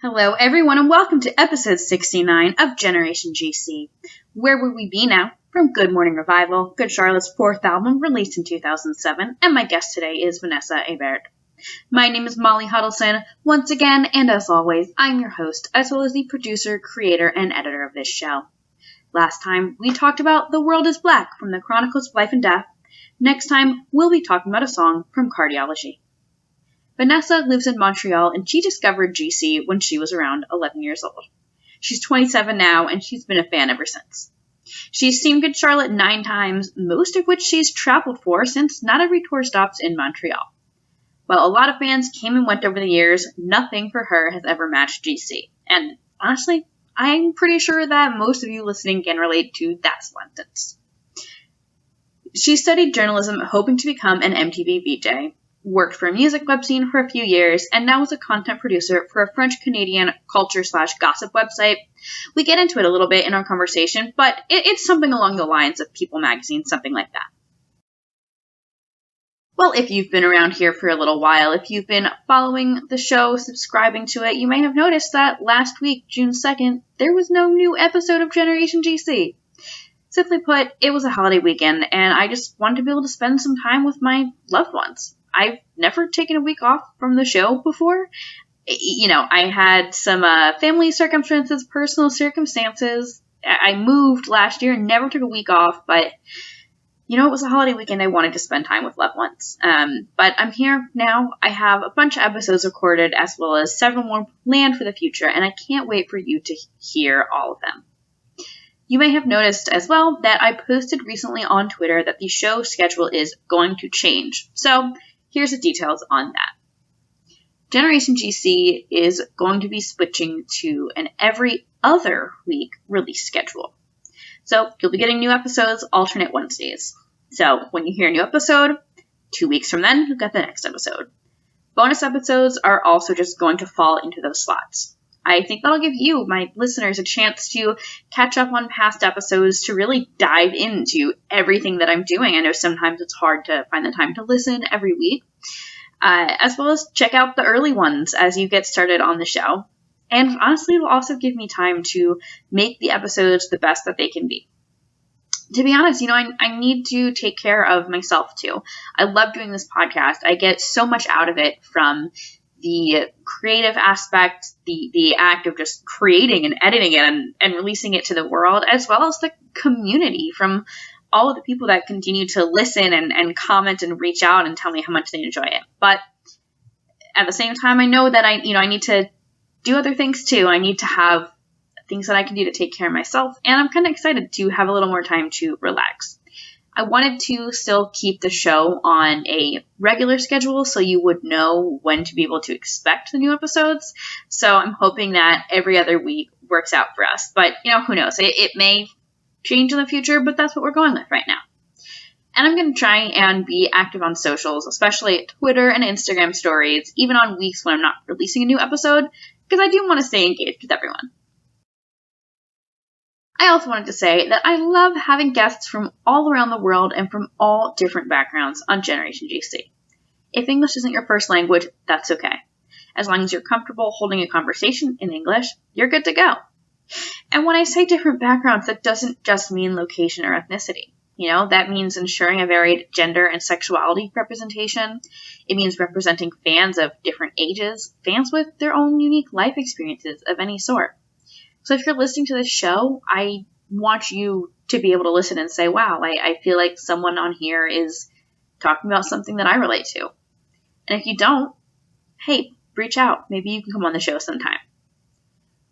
Hello everyone and welcome to episode 69 of Generation GC. Where would we be now? From Good Morning Revival, Good Charlotte's fourth album released in 2007, and my guest today is Vanessa Hébert. My name is Molly Hudelson, once again, and as always, I'm your host, as well as the producer, creator, and editor of this show. Last time, we talked about The World is Black from the Chronicles of Life and Death. Next time, we'll be talking about a song from Cardiology. Vanessa lives in Montreal, and she discovered GC when she was around 11 years old. She's 27 now, and she's been a fan ever since. She's seen Good Charlotte 9 times, most of which she's traveled for since not every tour stops in Montreal. While a lot of fans came and went over the years, nothing for her has ever matched GC. And honestly, I'm pretty sure that most of you listening can relate to that sentence. She studied journalism, hoping to become an MTV VJ, worked for a music webzine for a few years, and now is a content producer for a French-Canadian culture/gossip website. We get into it a little bit in our conversation, but it's something along the lines of People Magazine, something like that. Well, if you've been around here for a little while, if you've been following the show, subscribing to it, you may have noticed that last week, June 2nd, there was no new episode of Generation GC. Simply put, it was a holiday weekend, and I just wanted to be able to spend some time with my loved ones. I've never taken a week off from the show before. You know, I had some family circumstances, personal circumstances. I moved last year and never took a week off, but, you know, it was a holiday weekend. I wanted to spend time with loved ones. But I'm here now. I have a bunch of episodes recorded as well as several more planned for the future, and I can't wait for you to hear all of them. You may have noticed as well that I posted recently on Twitter that the show schedule is going to change. So here's the details on that. Generation GC is going to be switching to an every other week release schedule. So you'll be getting new episodes alternate Wednesdays. So when you hear a new episode, 2 weeks from then, you'll get the next episode. Bonus episodes are also just going to fall into those slots. I think that'll give you, my listeners, a chance to catch up on past episodes, to really dive into everything that I'm doing. I know sometimes it's hard to find the time to listen every week, as well as check out the early ones as you get started on the show. And honestly, it'll also give me time to make the episodes the best that they can be. To be honest, you know, I need to take care of myself too. I love doing this podcast. I get so much out of it from the creative aspect, the act of just creating and editing it and releasing it to the world, as well as the community from all of the people that continue to listen and comment and reach out and tell me how much they enjoy it. But at the same time, I know that I need to do other things too. I need to have things that I can do to take care of myself, and I'm kind of excited to have a little more time to relax. I wanted to still keep the show on a regular schedule so you would know when to be able to expect the new episodes. So I'm hoping that every other week works out for us. But, you know, who knows? It may change in the future, but that's what we're going with right now. And I'm going to try and be active on socials, especially Twitter and Instagram stories, even on weeks when I'm not releasing a new episode, because I do want to stay engaged with everyone. I also wanted to say that I love having guests from all around the world and from all different backgrounds on Generation GC. If English isn't your first language, that's okay. As long as you're comfortable holding a conversation in English, you're good to go. And when I say different backgrounds, that doesn't just mean location or ethnicity. You know, that means ensuring a varied gender and sexuality representation. It means representing fans of different ages, fans with their own unique life experiences of any sort. So if you're listening to this show, I want you to be able to listen and say, wow, I feel like someone on here is talking about something that I relate to. And if you don't, hey, reach out. Maybe you can come on the show sometime.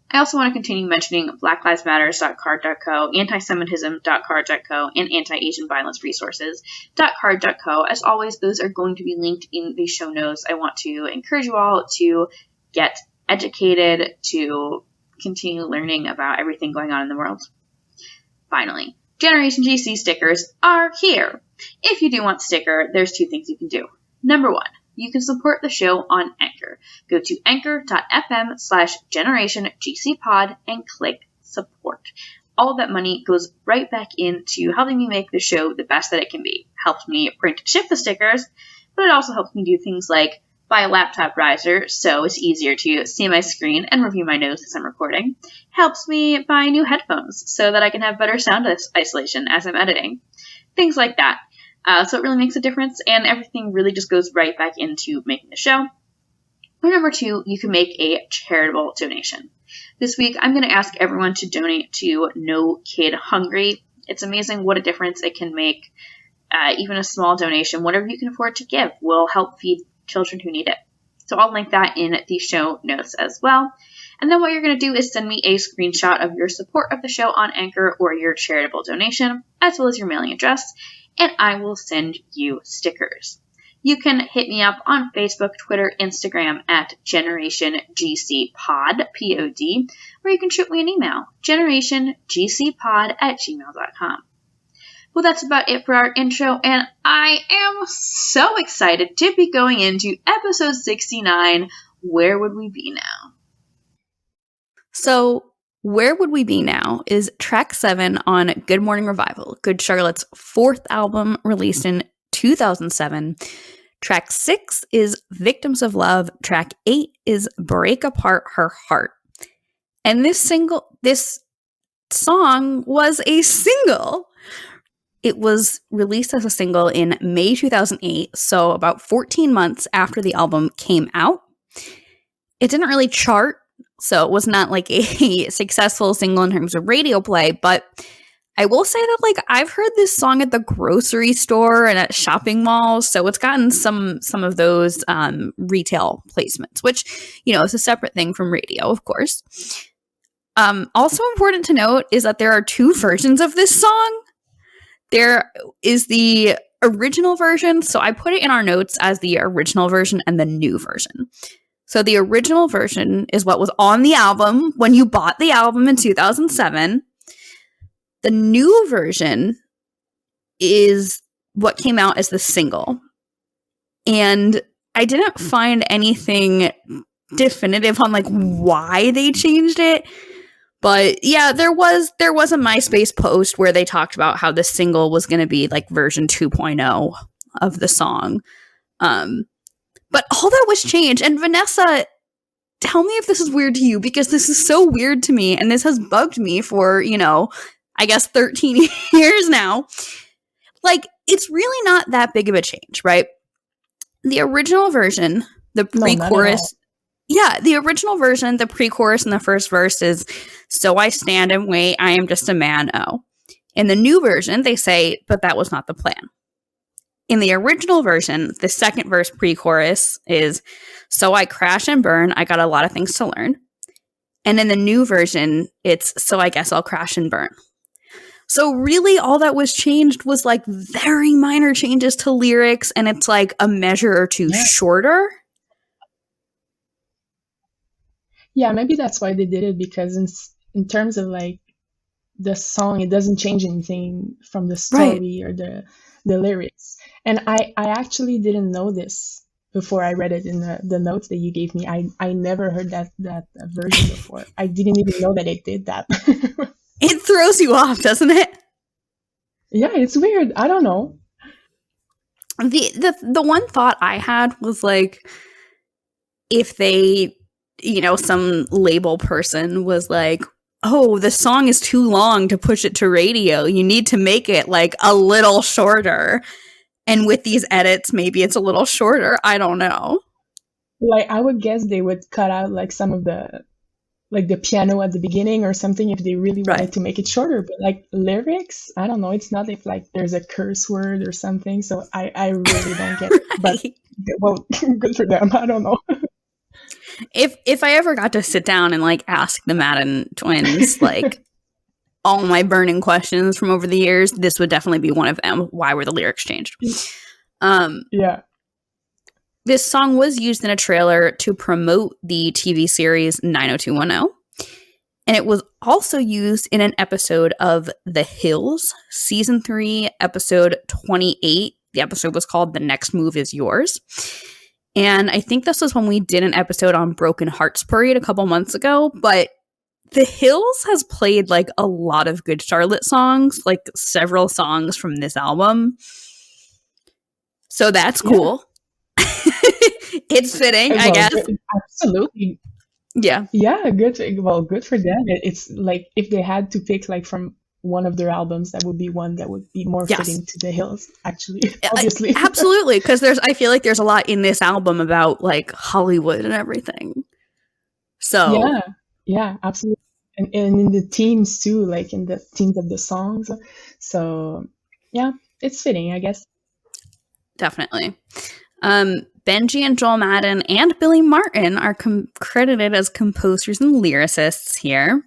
I also want to continue mentioning blacklivesmatters.card.co, antisemitism.card.co, and anti-Asian violence resources.card.co. As always, those are going to be linked in the show notes. I want to encourage you all to get educated, to continue learning about everything going on in the world. Finally, Generation GC stickers are here. If you do want a sticker, there's 2 things you can do. Number 1, you can support the show on Anchor. Go to anchor.fm/generationgcpod and click support. All of that money goes right back into helping me make the show the best that it can be. Helps me print and ship the stickers, but it also helps me do things like by a laptop riser, so it's easier to see my screen and review my notes as I'm recording. Helps me buy new headphones so that I can have better sound isolation as I'm editing. Things like that. So it really makes a difference, and everything really just goes right back into making the show. Or number 2, you can make a charitable donation. This week, I'm going to ask everyone to donate to No Kid Hungry. It's amazing what a difference it can make. Even a small donation, whatever you can afford to give, will help feed children who need it. So I'll link that in the show notes as well. And then what you're going to do is send me a screenshot of your support of the show on Anchor or your charitable donation, as well as your mailing address, and I will send you stickers. You can hit me up on Facebook, Twitter, Instagram at GenerationGCPod, P-O-D, or you can shoot me an email, generationgcpod@gmail.com. Well, that's about it for our intro, and I am so excited to be going into episode 69, Where Would We Be Now? So, Where Would We Be Now is track 7 on Good Morning Revival, Good Charlotte's 4th album released in 2007. Track 6 is Victims of Love. Track 8 is Break Apart Her Heart. And this song was a single. It was released as a single in May 2008, so about 14 months after the album came out. It didn't really chart, so it was not like a successful single in terms of radio play, but I will say that I've heard this song at the grocery store and at shopping malls, so it's gotten some of those retail placements, which, is a separate thing from radio, of course. Also important to note is that there are 2 versions of this song. There is the original version, so I put it in our notes as the original version and the new version. So the original version is what was on the album when you bought the album in 2007. The new version is what came out as the single. And I didn't find anything definitive on why they changed it. But yeah, there was a MySpace post where they talked about how the single was going to be version 2.0 of the song. But all that was changed. And Vanessa, tell me if this is weird to you, because this is so weird to me, and this has bugged me for, I guess 13 years now. It's really not that big of a change, right? The original version, the pre-chorus... Yeah, the original version, the pre-chorus and the first verse is, "So I stand and wait, I am just a man, oh." In the new version, they say, "But that was not the plan." In the original version, the second verse pre-chorus is, "So I crash and burn, I got a lot of things to learn." And in the new version, it's, "So I guess I'll crash and burn." So really all that was changed was very minor changes to lyrics, and it's a measure or two shorter. Yeah, maybe that's why they did it, because in terms of the song, it doesn't change anything from the story or the lyrics. And I actually didn't know this before I read it in the notes that you gave me. I never heard that version before. I didn't even know that it did that. It throws you off, doesn't it? Yeah, it's weird. I don't know. The one thought I had was if they, some label person was "Oh, the song is too long to push it to radio. You need to make it a little shorter." And with these edits, maybe it's a little shorter. I don't know. I would guess they would cut out some of the the piano at the beginning or something if they really wanted to make it shorter. But lyrics, I don't know. It's not if there's a curse word or something. So I really don't get it. But well, good for them. I don't know. If I ever got to sit down and ask the Madden twins all my questions from over the years, this would definitely be one of them. Why were the lyrics changed? Yeah. This song was used in a trailer to promote the TV series 90210. And it was also used in an episode of The Hills, season 3, episode 28. The episode was called The Next Move Is Yours. And I think this was when we did an episode on Broken Hearts Parade a couple months ago, but The Hills has played a lot of Good Charlotte songs, several songs from this album. So that's cool. It's fitting, I Well, guess. good, absolutely. Yeah. Yeah, good. Well, good for them. It's like if they had to pick like from one of their albums, that would be one that would be more Yes. fitting to the hills, actually, obviously. Absolutely, because I feel like there's a lot in this album about like Hollywood and everything. So Yeah, absolutely. And in the themes too, like in the themes of the songs. So yeah, it's fitting, I guess. definitely. Benji and Joel Madden and Billy Martin are credited as composers and lyricists here.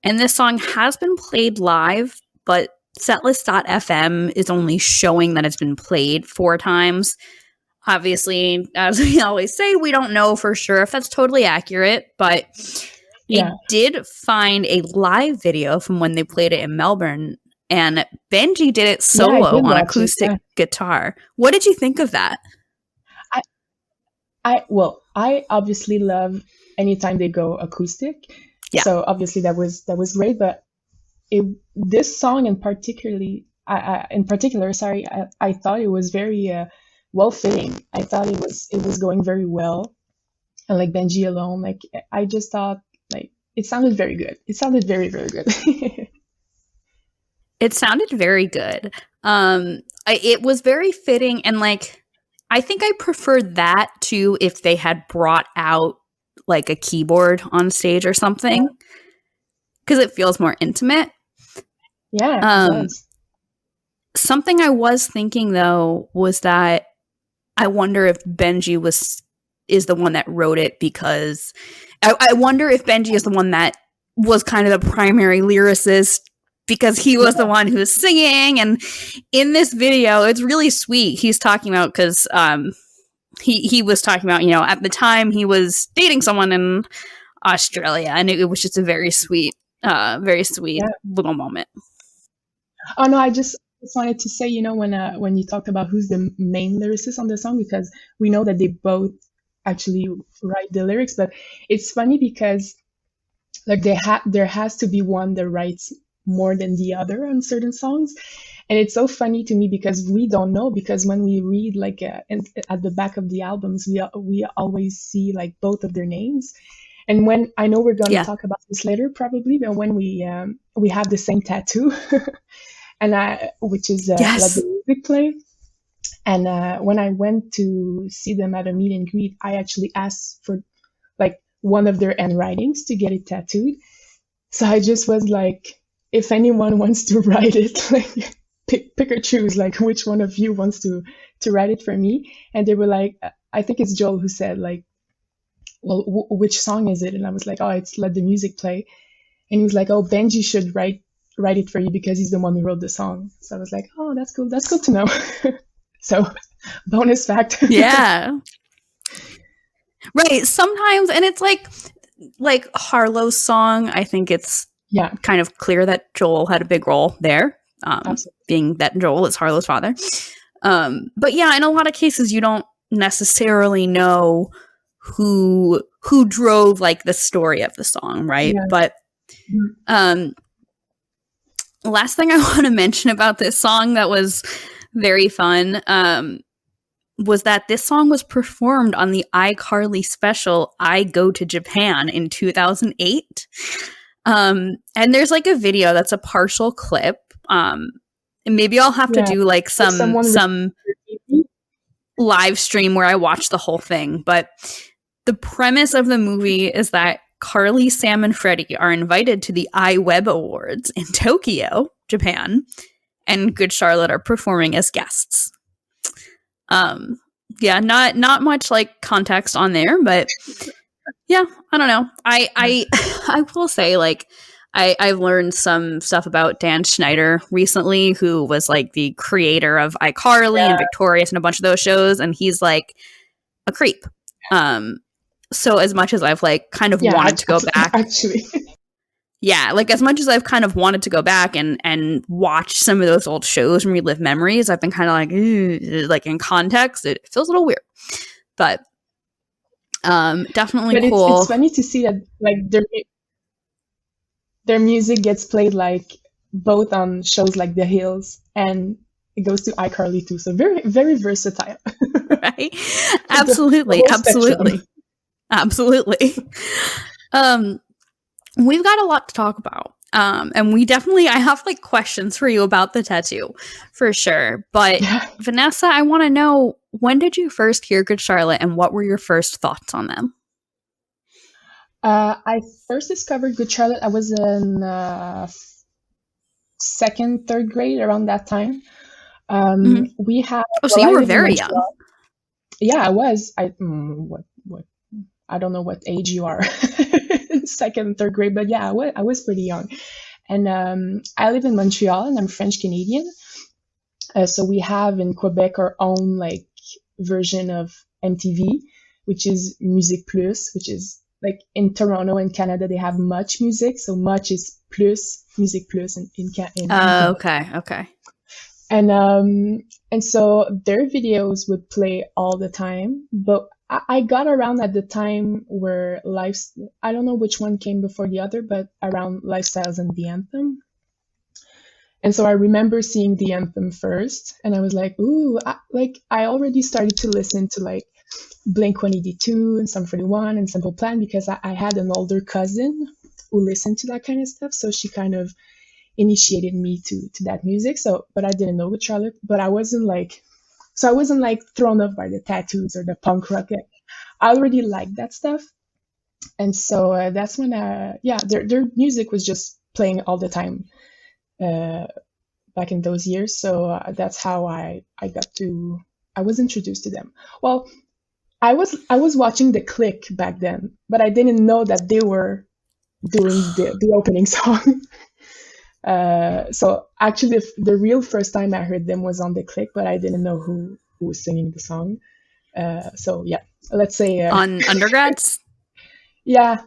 And this song has been played live, but setlist.fm is only showing that it's been played 4 times. Obviously, as we always say, we don't know for sure if that's totally accurate, but I did find a live video from when they played it in Melbourne, and Benji did it solo on acoustic guitar. What did you think of that? I obviously love anytime they go acoustic. Yeah. So obviously that was great, but this song in particular, I thought it was very well fitting. I thought it was going very well, and like Benji alone, like I just thought like it sounded very good. It sounded very, very good. It sounded very good. It was very fitting, and like I think I preferred that to if they had brought out like a keyboard on stage or something, because it feels more intimate. Yeah. Something I was thinking though was that I wonder if Benji is the one that wrote it, because I wonder if Benji is the one that was kind of the primary lyricist, because he was the one who was singing. And in this video, it's really sweet. He's talking about, because he was talking about, at the time he was dating someone in Australia, and it was just a very sweet little moment. Oh no, I just wanted to say, when you talked about who's the main lyricist on the song, because we know that they both actually write the lyrics, but it's funny because like there has to be one that writes more than the other on certain songs. And it's so funny to me because we don't know, because when we read like at the back of the albums, we always see like both of their names. And when I know we're going to talk about this later probably, but when we have the same tattoo, and which is like the music play. And when I went to see them at a meet and greet, I actually asked for like one of their handwritings to get it tattooed. So I just was like, if anyone wants to write it, like pick or choose, like which one of you wants to write it for me. And they were like, I think it's Joel who said like, well, which song is it? And I was like, oh, it's Let the Music Play. And he was like, oh, Benji should write it for you because he's the one who wrote the song. So I was like, oh, that's cool. That's good to know. So bonus fact. Yeah. Right. Sometimes, and it's like Harlow's song, I think it's kind of clear that Joel had a big role there, being that Joel is Harlow's father. But yeah, in a lot of cases, you don't necessarily know who drove like the story of the song, right? Yeah. But last thing I want to mention about this song that was very fun was that this song was performed on the iCarly special I Go to Japan in 2008. And there's like a video that's a partial clip. And maybe I'll have to do like some live stream where I watch the whole thing. But the premise of the movie is that Carly, Sam, and Freddie are invited to the iWeb Awards in Tokyo, Japan, and Good Charlotte are performing as guests. Not much like context on there, but yeah, I don't know. I will say like I've learned some stuff about Dan Schneider recently, who was like the creator of iCarly and Victorious and a bunch of those shows, and he's like a creep. So as much as I've like kind of wanted to go back, actually. Yeah, like as much as I've kind of wanted to go back and watch some of those old shows and relive memories, I've been kind of like in context, it feels a little weird. But definitely cool. It's funny to see that like their music gets played like both on shows like The Hills, and it goes to iCarly too. So very, very versatile. Right? Absolutely. whole spectrum. Absolutely. We've got a lot to talk about. And I have like questions for you about the tattoo for sure. But Yeah. Vanessa, I want to know, when did you first hear Good Charlotte and what were your first thoughts on them? I first discovered Good Charlotte. I was in second, third grade around that time. We had. Oh, so Well, you I were live in very young. Montreal. Yeah, I was. What? I don't know what age you are. Second, third grade, but yeah, I was pretty young. And I live in Montreal, and I'm French Canadian. So we have in Quebec our own like version of MTV, which is Musique Plus, which is like in Toronto and Canada they have Much Music, so Much is Plus, Musique Plus in Quebec. Okay. And so their videos would play all the time, but I got around at the time where I don't know which one came before the other, but around Lifestyles and the Anthem. And so I remember seeing the anthem first, and I was like, ooh, I already started to listen to like Blink-182 and Sum 41 and Simple Plan because I had an older cousin who listened to that kind of stuff. So she kind of initiated me to that music. So, but I didn't know Good Charlotte, but I wasn't like thrown off by the tattoos or the punk rock. I already liked that stuff. And so that's when, their music was just playing all the time. Back in those years, so that's how I was introduced to them. Well, I was watching the Click back then, but I didn't know that they were doing the opening song. So actually, the real first time I heard them was on the Click, but I didn't know who was singing the song. So yeah, let's say on undergrads. Yeah,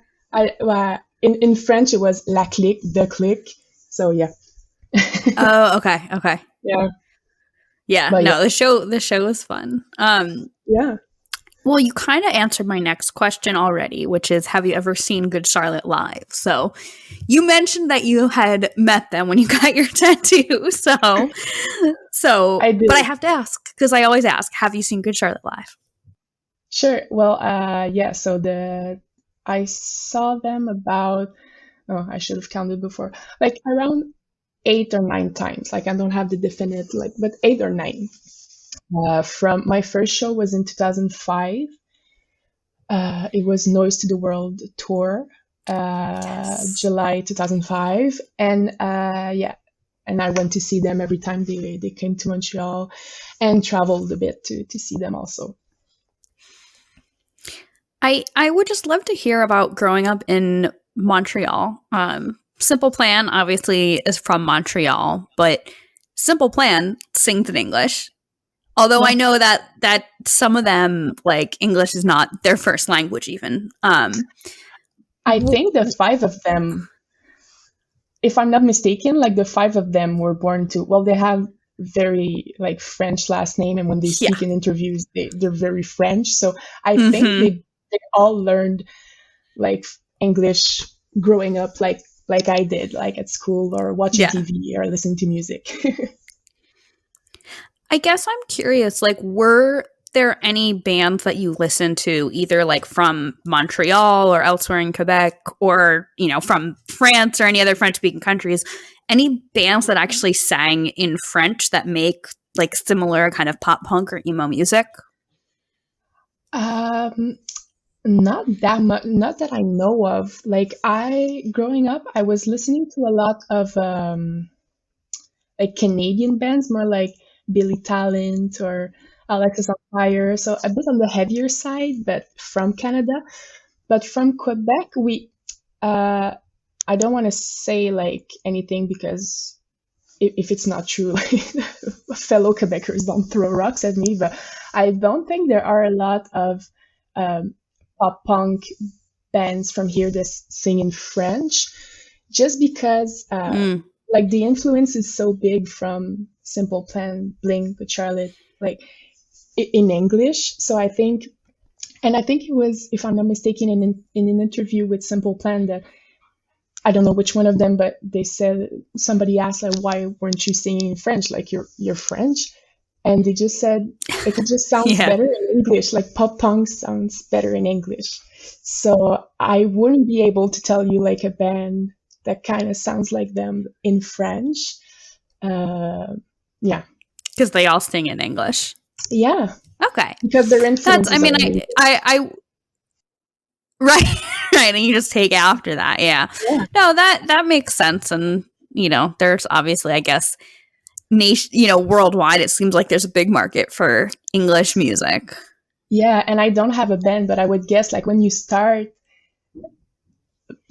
in French it was La Clique, the Click. So yeah. Oh, okay. Yeah. But no, the show was fun. Yeah. Well, you kind of answered my next question already, which is, have you ever seen Good Charlotte live? So you mentioned that you had met them when you got your tattoo. So I did. But I have to ask, because I always ask, have you seen Good Charlotte live? Sure. Well, yeah. So I saw them about. Oh, I should have counted before. Like around 8 or 9 times. Like I don't have the definite but 8 or 9. From my first show was in 2005. It was Noise to the World tour, Yes. July 2005, and and I went to see them every time they came to Montreal, and traveled a bit to see them also. I would just love to hear about growing up in Montreal. Simple Plan obviously is from Montreal, but Simple Plan sings in English. Although I know that some of them, like, English is not their first language even. I think the 5 of them, if I'm not mistaken, like the 5 of them were born to, well, they have very like French last name, and when they speak in interviews, they're very French. So I think they all learned like English growing up, like I did, like at school or watching TV or listening to music. I guess I'm curious, like, were there any bands that you listened to either like from Montreal or elsewhere in Quebec, or, you know, from France or any other French speaking countries, any bands that actually sang in French that make like similar kind of pop punk or emo music? Not that much, not that I know of. Like growing up, I was listening to a lot of like Canadian bands, more like Billy Talent or Alexis on Fire. So a bit on the heavier side, but from Canada. But from Quebec, I don't want to say like anything because if it's not true, like fellow Quebecers don't throw rocks at me. But I don't think there are a lot of pop punk bands from here that sing in French, just because like the influence is so big from Simple Plan, Blink, Good Charlotte, like in English. So I think it was, if I'm not mistaken, in an interview with Simple Plan that, I don't know which one of them, but they said, somebody asked like, why weren't you singing in French? Like you're French. and they just said like it just sounds Yeah. better in English, like pop punk sounds better in English. So I wouldn't be able to tell you like a band that kind of sounds like them in French. Yeah, Because they all sing in English. yeah, Okay. because their That's, influences I mean, are amazing. I right, right, and you just take after that. Yeah. Yeah. No, that makes sense. And, you know, there's obviously, I guess, nation, you know, worldwide, it seems like there's a big market for English music. Yeah, and I don't have a band, but I would guess like when you start,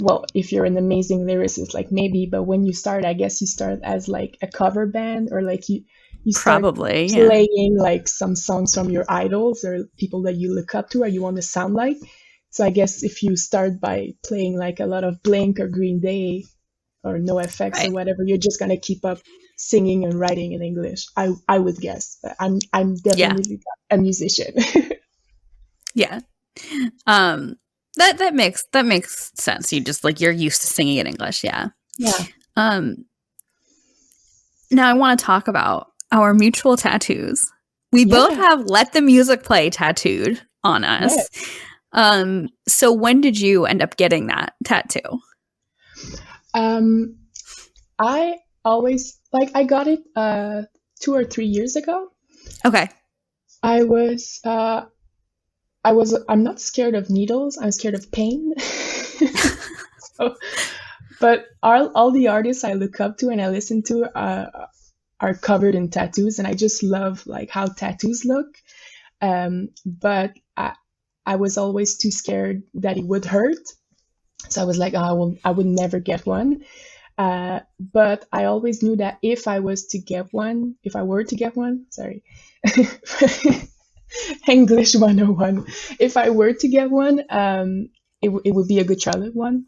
well, if you're an amazing lyricist, like maybe, but when you start, I guess you start as like a cover band, or like you start Probably, yeah. playing like some songs from your idols or people that you look up to or you want to sound like. So I guess if you start by playing like a lot of Blink or Green Day or NoFX Right. or whatever, you're just gonna keep up singing and writing in English. I would guess. I'm definitely a musician. Yeah. That makes sense. You just like, you're used to singing in English. Yeah. Yeah. Now I want to talk about our mutual tattoos. We both have Let the Music Play tattooed on us. Yes. So when did you end up getting that tattoo? I always like I got it 2 or 3 years ago. Okay. I'm not scared of needles. I'm scared of pain. So, but all the artists I look up to and I listen to are covered in tattoos, and I just love like how tattoos look. But I was always too scared that it would hurt, so I was like, oh, I would never get one. But I always knew that if I were to get one, sorry. English 101. If I were to get one, it would be a Good Charlotte one.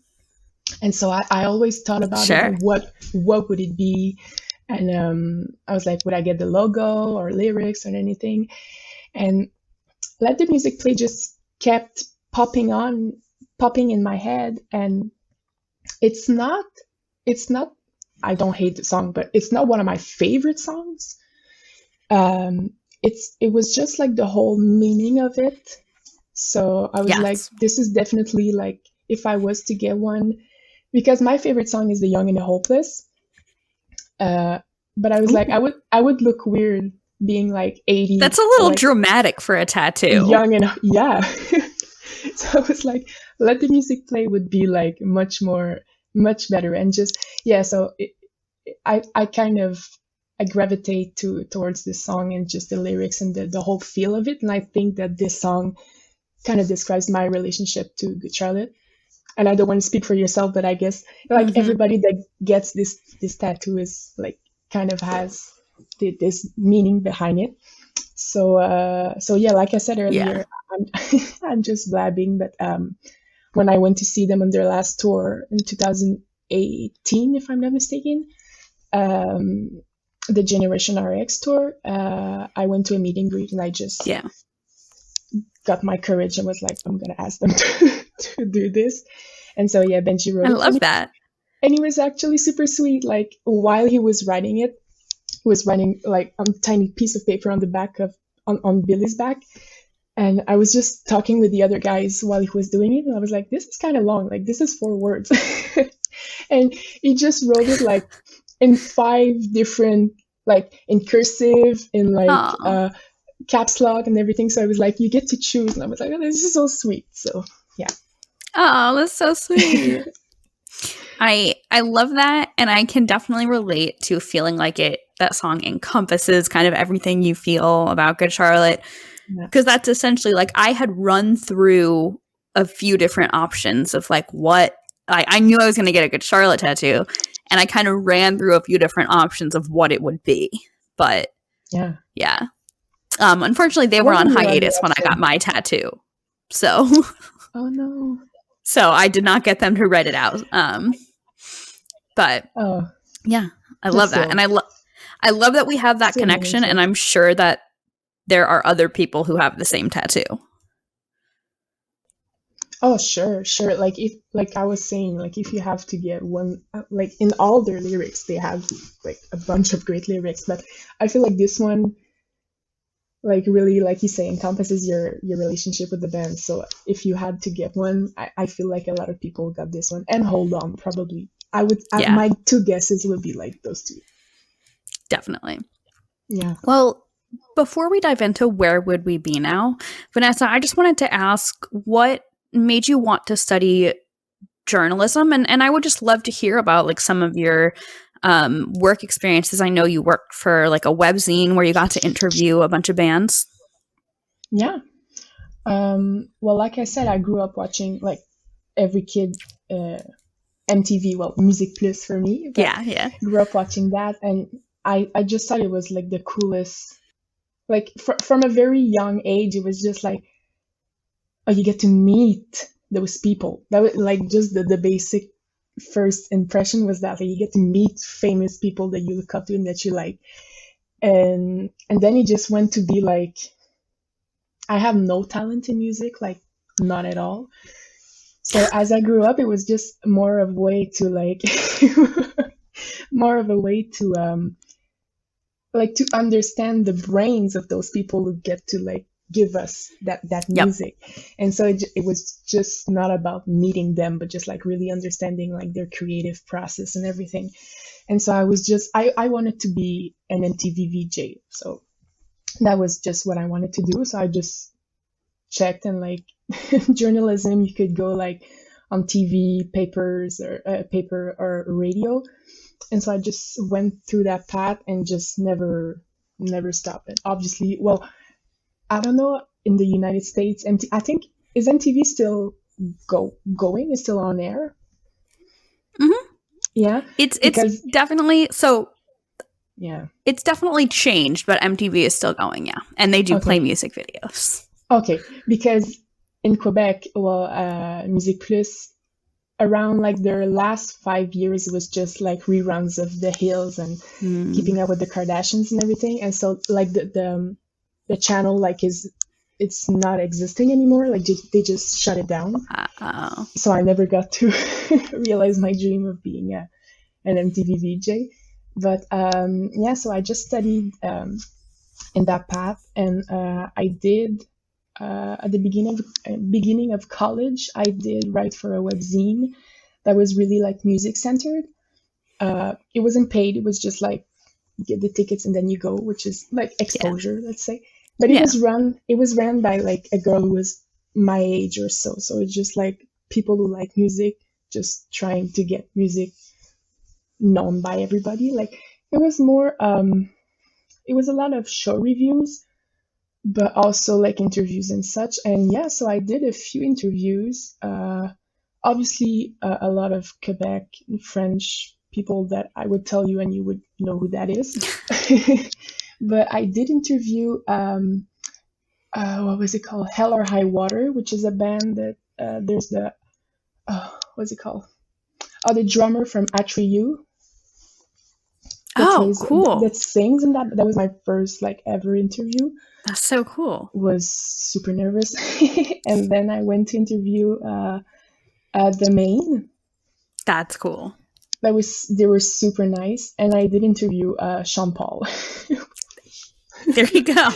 And so I always thought about it, and what would it be? And I was like, would I get the logo or lyrics or anything? And Let the Music Play just kept popping in my head. And it's not, I don't hate the song, but it's not one of my favorite songs. It was just like the whole meaning of it. So I was like, this is definitely like, if I was to get one, because my favorite song is The Young and the Hopeless. But I was like, I would look weird being like 80. That's a little dramatic for a tattoo. Young and yeah. So I was like, Let the Music Play would be like much better. And just, yeah, so I kind of, I gravitate towards this song and just the lyrics and the whole feel of it. And I think that this song kind of describes my relationship to Good Charlotte. And I don't want to speak for yourself, but I guess like everybody that gets this tattoo is like kind of has this meaning behind it. So yeah, like I said earlier, I'm just blabbing, but when I went to see them on their last tour in 2018, if I'm not mistaken, the Generation RX tour, I went to a meet and greet, and I just got my courage and was like, I'm gonna ask them to do this. And so yeah, Benji wrote it. I love that. And he was actually super sweet. Like while he was writing it, he was writing like a tiny piece of paper on the back on Billy's back. And I was just talking with the other guys while he was doing it, and I was like, this is kind of long, like this is 4 words. And he just wrote it like in 5 different, like in cursive, in like caps lock and everything. So I was like, you get to choose. And I was like, oh, this is so sweet. So yeah. Oh, that's so sweet. I love that, and I can definitely relate to feeling like that song encompasses kind of everything you feel about Good Charlotte, because that's essentially like I had run through a few different options of like what I knew I was going to get a Good Charlotte tattoo, and I kind of ran through a few different options of what it would be, but yeah. Unfortunately, they were on hiatus when I got my tattoo, so oh no. So I did not get them to write it out. But yeah, I love that. And I love that we have that connection. And I'm sure that there are other people who have the same tattoo. Oh, sure. Like I was saying, like if you have to get one, like in all their lyrics, they have like a bunch of great lyrics. But I feel like this one, like really, like you say, encompasses your relationship with the band. So if you had to get one, I feel like a lot of people got this one, and Hold On probably. Yeah, My two guesses would be like those two. definitely. Yeah. Well, before we dive into Where Would We Be Now, Vanessa, I just wanted to ask what made you want to study journalism? And I would just love to hear about like some of your work experiences. I know you worked for like a webzine where you got to interview a bunch of bands. Yeah. Well, like I said, I grew up watching like every kid MTV, well, Music Plus for me. But Yeah. grew up watching that, and I just thought it was like the coolest. Like from a very young age, it was just like, oh, you get to meet those people. That was like just the basic first impression was that like, you get to meet famous people that you look up to and that you like. And then it just went to be like, I have no talent in music, like not at all. So as I grew up, it was just more of a way to like, more of a way to like to understand the brains of those people who get to like give us that Yep. music. And so it was just not about meeting them, but just like really understanding like their creative process and everything. And so I was just I wanted to be an MTV VJ, so that was just what I wanted to do. So I just checked, and like journalism, you could go like on TV, papers, or paper or radio. And so I just went through that path and just never stopped it. Obviously, well, I don't know in the United States, I think, is MTV still going? Is still on air? Mm-hmm. Yeah, It's because definitely so. yeah. It's definitely changed, but MTV is still going, yeah, and they do play Okay. music videos. Okay, because in Quebec, well, Music Plus, around like their last 5 years was just like reruns of The Hills and Keeping Up with the Kardashians and everything. And so like the channel like it's not existing anymore. Like they just shut it down. Oh, So I never got to realize my dream of being an MTV VJ. But yeah, so I just studied in that path, and I did at the beginning of college, I did write for a webzine that was really like music centered. It wasn't paid; it was just like you get the tickets and then you go, which is like exposure, let's say. But yeah. it was run by like a girl who was my age or so. So it's just like people who like music, just trying to get music known by everybody. Like it was more, it was a lot of show reviews, but also like interviews and such. And yeah, so I did a few interviews. Obviously, a lot of Quebec French people that I would tell you and you would know who that is. But I did interview, what was it called? Hell or High Water, which is a band that there's the, what's it called? Oh, the drummer from Atriyu. Oh, cool. That sings, and that was my first like ever interview. That's so cool. Was super nervous. And then I went to interview the Maine. That's cool. They were super nice, and I did interview Sean Paul. There you go.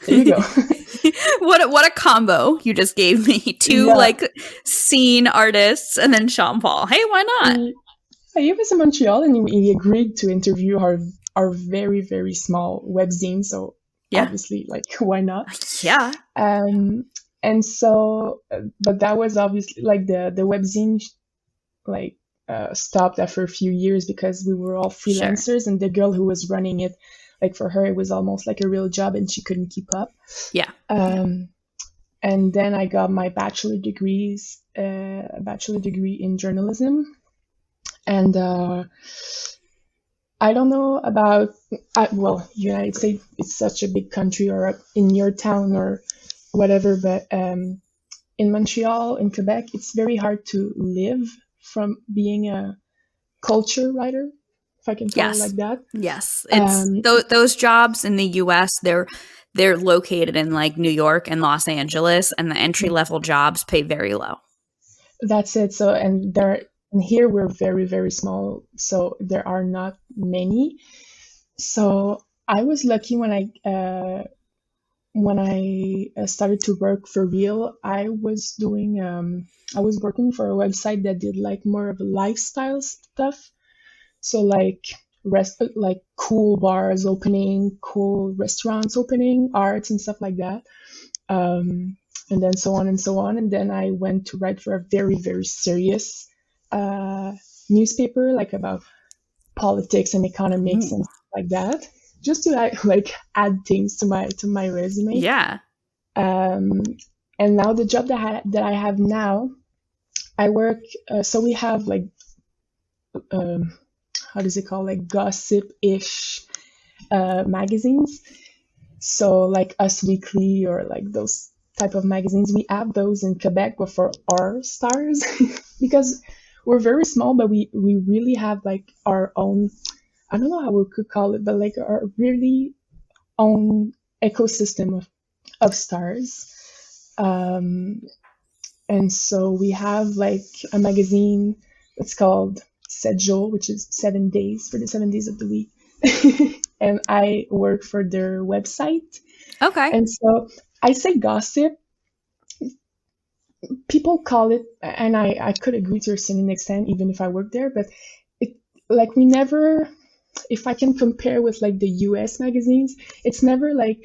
There you go. What a combo you just gave me. Two like scene artists and then Sean Paul. Hey, why not? He was in Montreal, and he agreed to interview our very, very small webzine. So obviously, like, why not? Yeah. And so, but that was obviously like the webzine, like stopped after a few years because we were all freelancers, and the girl who was running it, like for her, it was almost like a real job, and she couldn't keep up. Yeah. And then I got my bachelor degree in journalism. And I don't know about, well, United States, it's such a big country, or in your town or whatever, but in Montreal, in Quebec, it's very hard to live from being a culture writer, if I can call it like that. Yes. It's those jobs in the US, they're located in like New York and Los Angeles, and the entry level jobs pay very low. That's it. So, and here we're very, very small, so there are not many. So I was lucky when when I started to work for real, I was working for a website that did like more of lifestyle stuff. So like like cool bars opening, cool restaurants opening, arts and stuff like that. And then so on and so on. And then I went to write for a very, very serious newspaper, like about politics and economics and stuff like that, just to like add things to my resume. Yeah. And now the job that I have now, I work. So we have like, how does it called, like gossip-ish magazines. So like Us Weekly or like those type of magazines, we have those in Quebec, but for our stars, because we're very small, but we really have like our own, I don't know how we could call it, but like our really own ecosystem of stars. And so we have like a magazine that's called 7 jours, which is 7 days, for the 7 days of the week. And I work for their website. Okay. And so I say gossip. People call it, and I could agree to a certain extent, even if I work there, but it, like, we never, if I can compare with like the US magazines, it's never like,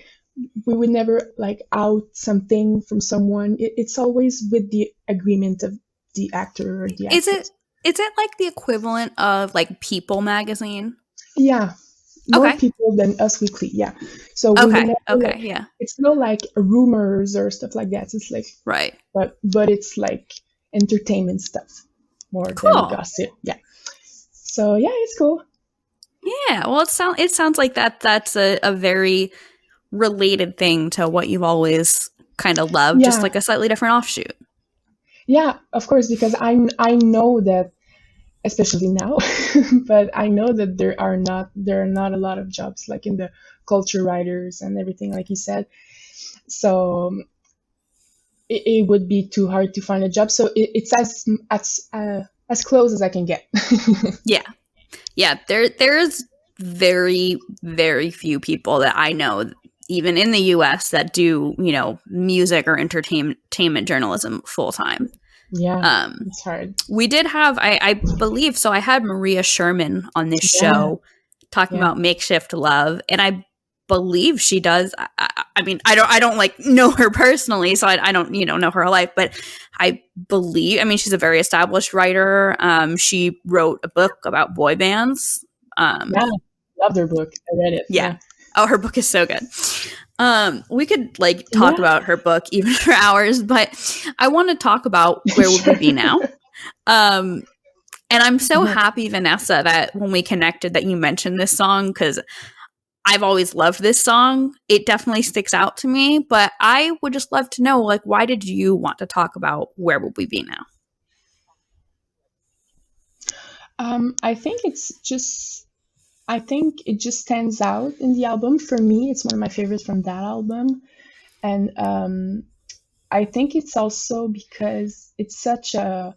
we would never like out something from someone. It's always with the agreement of the actor or the actress. Is it like the equivalent of like People magazine? Yeah. More Okay. people than Us Weekly, yeah. So we Okay. never, Okay. like, Yeah. it's not like rumors or stuff like that. It's like, Right. but it's like entertainment stuff more Cool. than gossip. Yeah. So yeah, it's cool. Yeah. Well, it sounds like that's a very related thing to what you've always kind of loved, just Yeah. like a slightly different offshoot. Yeah, of course, because I know that, especially now, but I know that there are not a lot of jobs like in the culture writers and everything, like you said. So it would be too hard to find a job. So it's as close as I can get. Yeah. Yeah. There's very, very few people that I know, even in the US, that do, music or entertainment journalism full time. Yeah, it's hard. We did have, I believe, so I had Maria Sherman on this show talking about Makeshift Love, and I believe she does. I mean, I don't like know her personally, so I don't know her whole life, but I believe, I mean, she's a very established writer. She wrote a book about boy bands. Love their book. I read it. Yeah. Oh, her book is so good. We could like talk about her book even for hours, but I want to talk about Where Would We Be Now? And I'm so happy, Vanessa, that when we connected that you mentioned this song, because I've always loved this song. It definitely sticks out to me, but I would just love to know, like, why did you want to talk about Where Would We Be Now? I think it just stands out in the album. For me, it's one of my favorites from that album. And I think it's also because it's such a,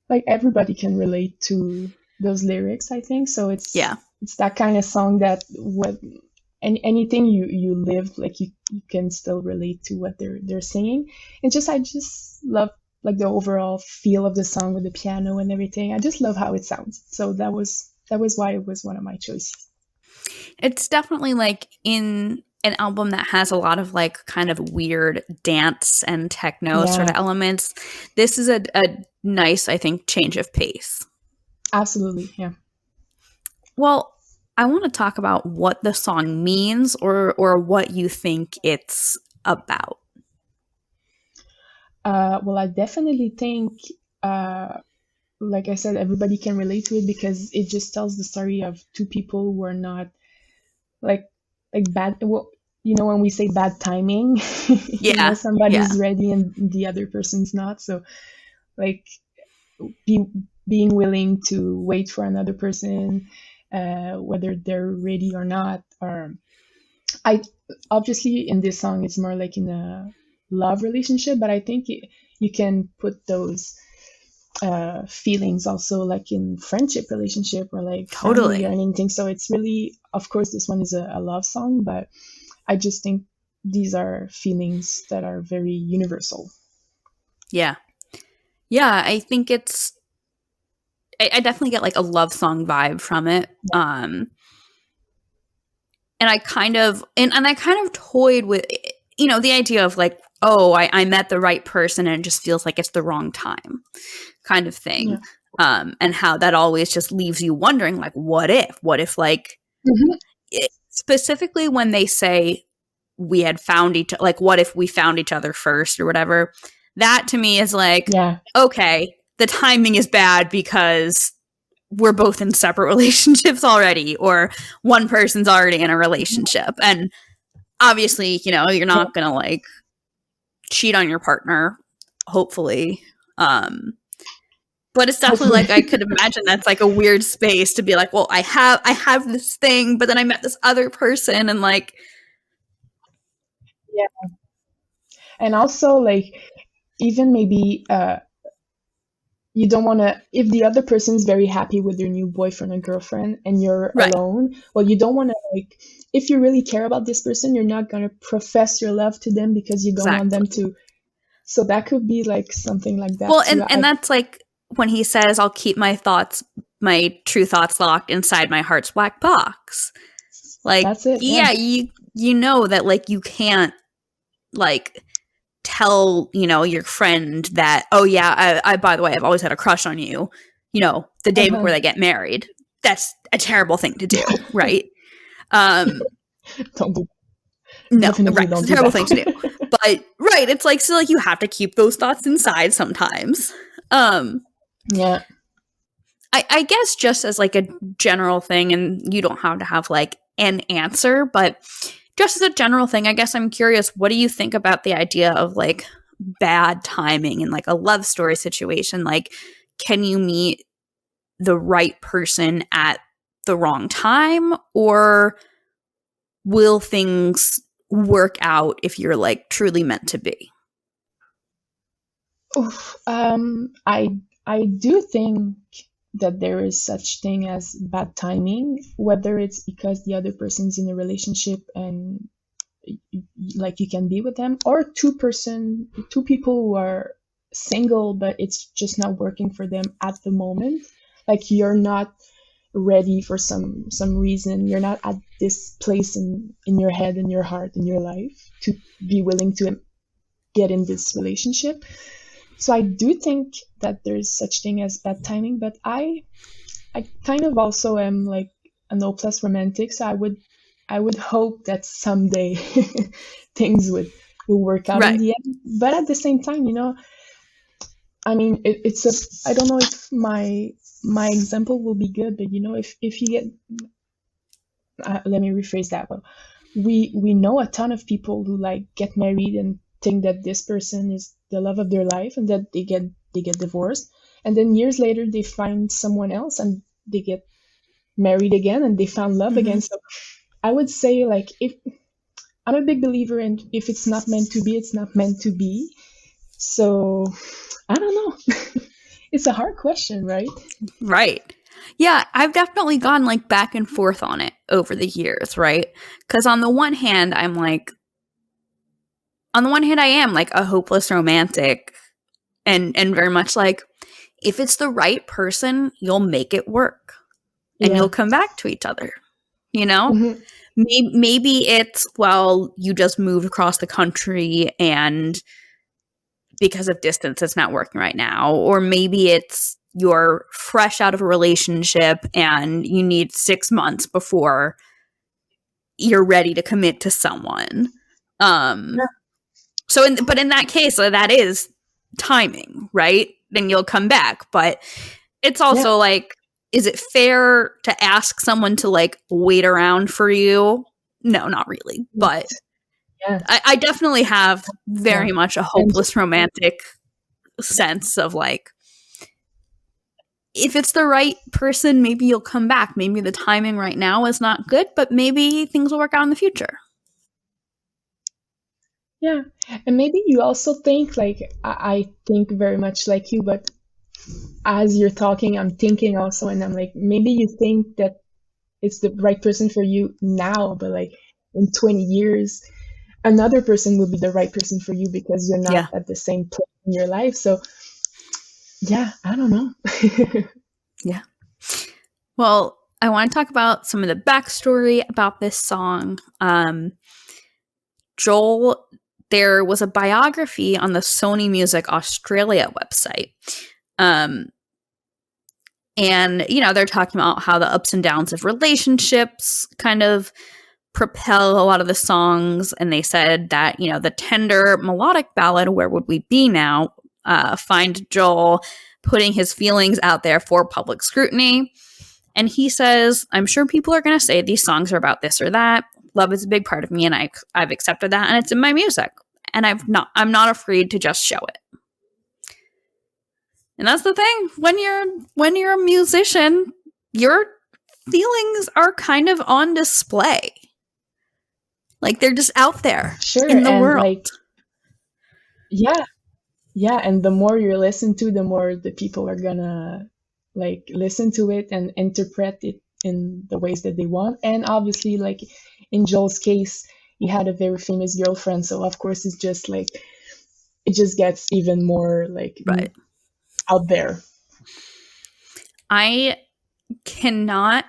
like, everybody can relate to those lyrics, I think. So it's that kind of song that anything you live, like you can still relate to what they're singing. And I just love like the overall feel of the song with the piano and everything. I just love how it sounds. So that was why it was one of my choices. It's definitely like in an album that has a lot of like kind of weird dance and techno sort of elements. This is a nice, I think, change of pace. Absolutely, yeah. Well, I want to talk about what the song means or what you think it's about. Well, I definitely think, like I said, everybody can relate to it because it just tells the story of two people who are not like bad. Well, when we say bad timing, somebody's ready and the other person's not. So, like, being willing to wait for another person, whether they're ready or not. Or obviously in this song it's more like in a love relationship, but I think you can put those feelings also like in friendship relationship or like totally family or anything. So it's really, of course, this one is a love song, but I just think these are feelings that are very universal. Yeah. Yeah, I think it's I definitely get like a love song vibe from it. And I kind of toyed with, you know, the idea of like, oh, I met the right person and it just feels like it's the wrong time kind of thing. Yeah. And how that always just leaves you wondering, like, what if like, specifically when they say we had found each, like, what if we found each other first or whatever, that to me is like, okay, the timing is bad because we're both in separate relationships already, or one person's already in a relationship. And obviously, you know, you're not going to like cheat on your partner, hopefully. But it's definitely like, I could imagine that's like a weird space to be like, well, I have this thing, but then I met this other person and like. Yeah. And also like, even maybe, you don't want to, if the other person's very happy with their new boyfriend or girlfriend and you're alone, well, you don't want to, like, if you really care about this person, you're not going to profess your love to them because you don't want them to. So that could be like something like that. Well, and that's like when he says, I'll keep my true thoughts locked inside my heart's black box. Like, that's it. Yeah, you know that like you can't like tell, you know, your friend that, oh yeah, I by the way, I've always had a crush on you, you know, the day before they get married. That's a terrible thing to do, right? Don't do no, right, it's a terrible thing to do. But right, it's like, so like you have to keep those thoughts inside sometimes. Yeah. I guess just as like a general thing, and you don't have to have like an answer, but just as a general thing, I guess I'm curious, what do you think about the idea of like bad timing in like a love story situation? Like, can you meet the right person at the wrong time, or will things work out if you're like truly meant to be? I do think that there is such thing as bad timing, whether it's because the other person's in a relationship and like you can be with them, or two people who are single but it's just not working for them at the moment. Like you're not ready for some reason, you're not at this place in your head, in your heart, in your life to be willing to get in this relationship. So I do think that there's such thing as bad timing, but I kind of also am like an hopeless romantic, so I would hope that someday things will work out in the end. But at the same time, you know, I mean, I don't know if my example will be good, but you know, if you get, let me rephrase that one. We know a ton of people who like get married and think that this person is the love of their life, and that they get divorced, and then years later they find someone else and they get married again and they found love again. So I would say, like, if I'm a big believer in, if it's not meant to be, it's not meant to be. So I don't know. It's a hard question, right? Right. Yeah, I've definitely gone like back and forth on it over the years, right? Because on the one hand, I am like a hopeless romantic, and very much like, if it's the right person, you'll make it work, and you'll come back to each other, you know? Mm-hmm. Maybe it's, well, you just moved across the country and because of distance, it's not working right now. Or maybe it's you're fresh out of a relationship and you need 6 months before you're ready to commit to someone. So, but in that case, that is timing, right? Then you'll come back. But it's also like, is it fair to ask someone to like wait around for you? No, not really. But I definitely have very much a hopeless romantic sense of like, if it's the right person, maybe you'll come back. Maybe the timing right now is not good, but maybe things will work out in the future. Yeah. And maybe you also think, like, I think very much like you, but as you're talking, I'm thinking also, and I'm like, maybe you think that it's the right person for you now, but like in 20 years, another person will be the right person for you because you're not Yeah. at the same place in your life. So yeah, I don't know. Yeah. Well, I want to talk about some of the backstory about this song. Joel, there was a biography on the Sony Music Australia website. And, you know, they're talking about how the ups and downs of relationships kind of propel a lot of the songs. And they said that, you know, the tender melodic ballad, Where Would We Be Now, find Joel putting his feelings out there for public scrutiny. And he says, I'm sure people are going to say these songs are about this or that. Love is a big part of me, and I've accepted that, and it's in my music. And I'm not afraid to just show it. And that's the thing. When you're a musician, your feelings are kind of on display. Like, they're just out there in the world. Like, yeah, and the more you listen to, the more the people are gonna like listen to it and interpret it in the ways that they want. And obviously, like in Joel's case, he had a very famous girlfriend, so of course it's just like it just gets even more like right out there. I cannot.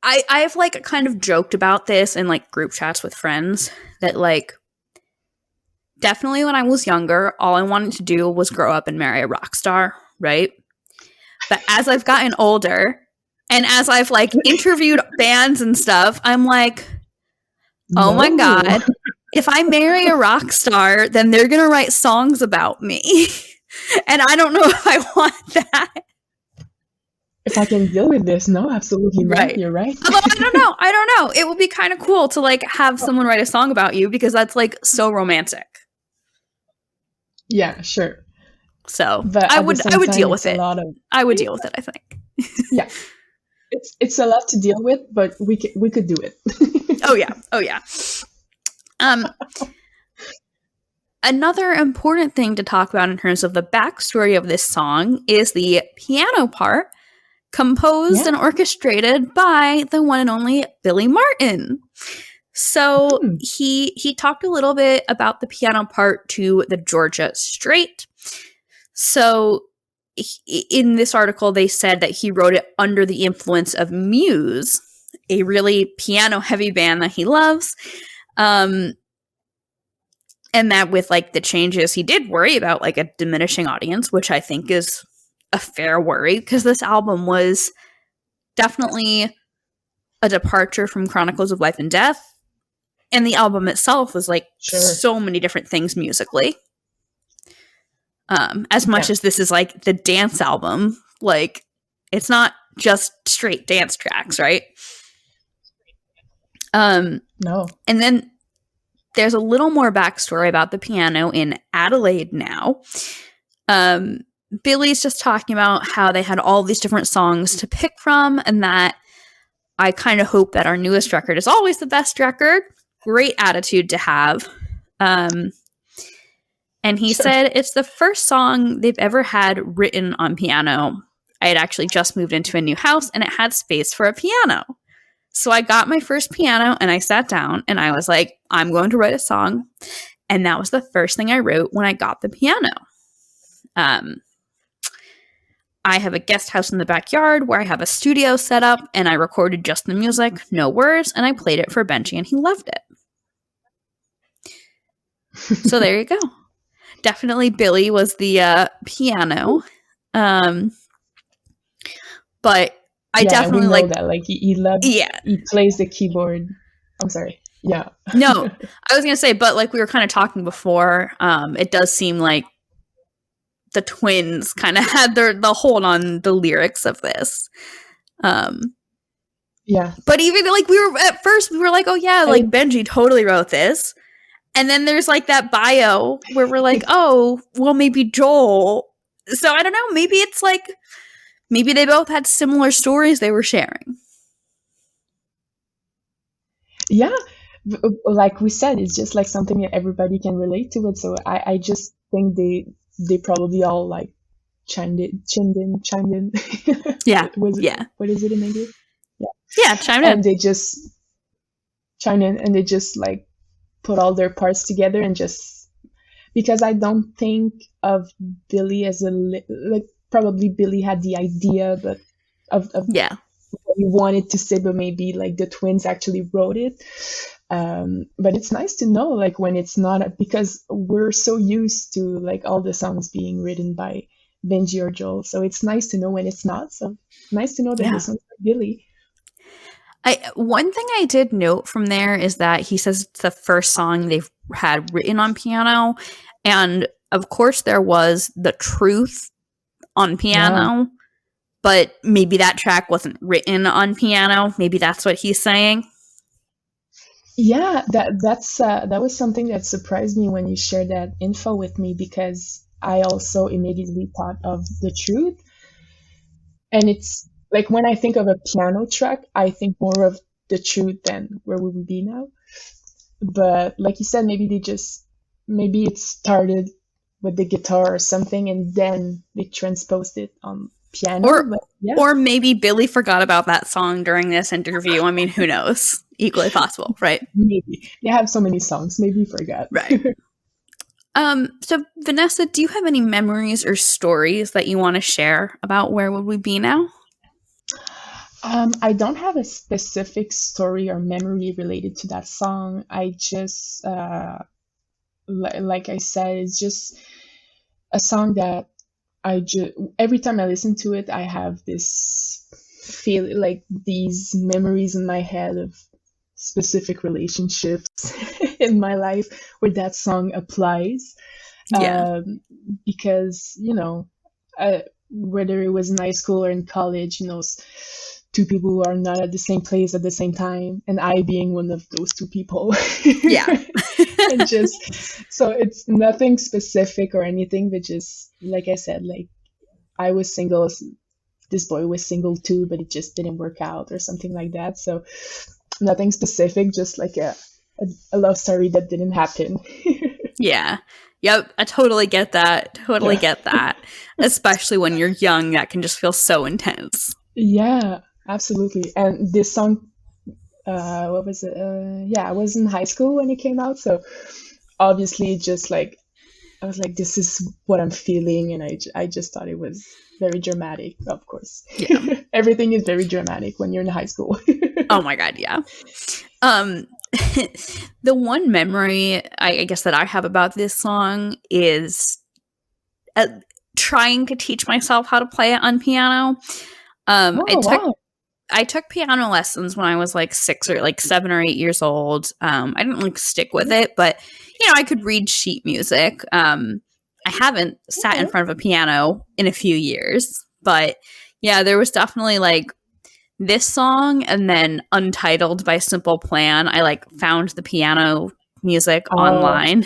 I've like kind of joked about this in like group chats with friends that like definitely when I was younger, all I wanted to do was grow up and marry a rock star, right? But as I've gotten older and as I've like interviewed bands and stuff, I'm like, oh my God, if I marry a rock star, then they're going to write songs about me. And I don't know if I want that. If I can deal with this, no, absolutely right. Not. You're right. Although I don't know. It would be kind of cool to like have someone write a song about you because that's like so romantic. Yeah, sure. So but I would deal with it. I would deal with it, I think. Yeah. It's a lot to deal with, but we could do it. Oh yeah. Another important thing to talk about in terms of the backstory of this song is the piano part, composed and orchestrated by the one and only Billy Martin. So he talked a little bit about the piano part to the Georgia Straight. So in this article, they said that he wrote it under the influence of Muse, a really piano-heavy band that he loves. And that with like the changes, he did worry about like a diminishing audience, which I think is a fair worry because this album was definitely a departure from Chronicles of Life and Death. And the album itself was like so many different things musically. As much as this is like the dance album, like it's not just straight dance tracks, right? No. And then there's a little more backstory about the piano in Adelaide now. Billy's just talking about how they had all these different songs to pick from, and that I kind of hope that our newest record is always the best record. Great attitude to have. And he said it's the first song they've ever had written on piano. I had actually just moved into a new house and it had space for a piano. So I got my first piano and I sat down and I was like, I'm going to write a song. And that was the first thing I wrote when I got the piano. I have a guest house in the backyard where I have a studio set up and I recorded just the music, no words, and I played it for Benji and he loved it. So there you go. Definitely Billy was the piano. But I definitely we know that. Like he loves, he plays the keyboard. I'm sorry. Yeah. No, I was going to say, but like we were kind of talking before, it does seem like the twins kind of had the hold on the lyrics of this. Yeah. But even like at first we were like, oh yeah, like Benji totally wrote this. And then there's like that bio where we're like, oh, well maybe Joel. So I don't know, maybe it's like, maybe they both had similar stories they were sharing. Yeah. Like we said, it's just like something that everybody can relate to it. So I just think they probably all like chimed in. Yeah. What is it in English? Yeah, chimed in. And they just, chime in, and they just like put all their parts together and just, because I don't think of Billy as like, probably Billy had the idea, but of Yeah. what he wanted to say, but maybe like the twins actually wrote it. But it's nice to know like when it's not, because we're so used to like all the songs being written by Benji or Joel, so it's nice to know when it's not. So nice to know that this one's by Billy. One thing I did note from there is that he says it's the first song they've had written on piano, and of course there was The Truth on piano, but maybe that track wasn't written on piano. Maybe that's what he's saying. Yeah, that was something that surprised me when you shared that info with me, because I also immediately thought of The Truth. And it's like when I think of a piano track, I think more of The Truth than Where Would We Be Now. But like you said, maybe it started with the guitar or something, and then they transposed it on piano. Or maybe Billy forgot about that song during this interview. I mean, who knows? Equally possible, right? Maybe. They have so many songs, maybe he forgot. Right. So Vanessa, do you have any memories or stories that you want to share about Where Would We Be Now? I don't have a specific story or memory related to that song. I just, like I said, it's just a song that every time I listen to it, I have this feel, like these memories in my head of specific relationships in my life where that song applies. Because, whether it was in high school or in college, two people who are not at the same place at the same time, and I being one of those two people. And just, so it's nothing specific or anything, but just, like I said, like I was single, this boy was single too, but it just didn't work out or something like that. So nothing specific, just like a love story that didn't happen. Yeah. Yep. I totally get that. Get that. Especially when you're young, that can just feel so intense. Yeah, absolutely. And this song, what was it? I was in high school when it came out. So obviously just like, I was like, this is what I'm feeling. And I just thought it was very dramatic, of course. Yeah. Everything is very dramatic when you're in high school. Oh my God. Yeah. The one memory I guess that I have about this song is trying to teach myself how to play it on piano. I took piano lessons when I was like 7 or 8 years old. I didn't like stick with it, but I could read sheet music. I haven't sat in front of a piano in a few years, but yeah, there was definitely like this song and then Untitled by Simple Plan. I like found the piano music online.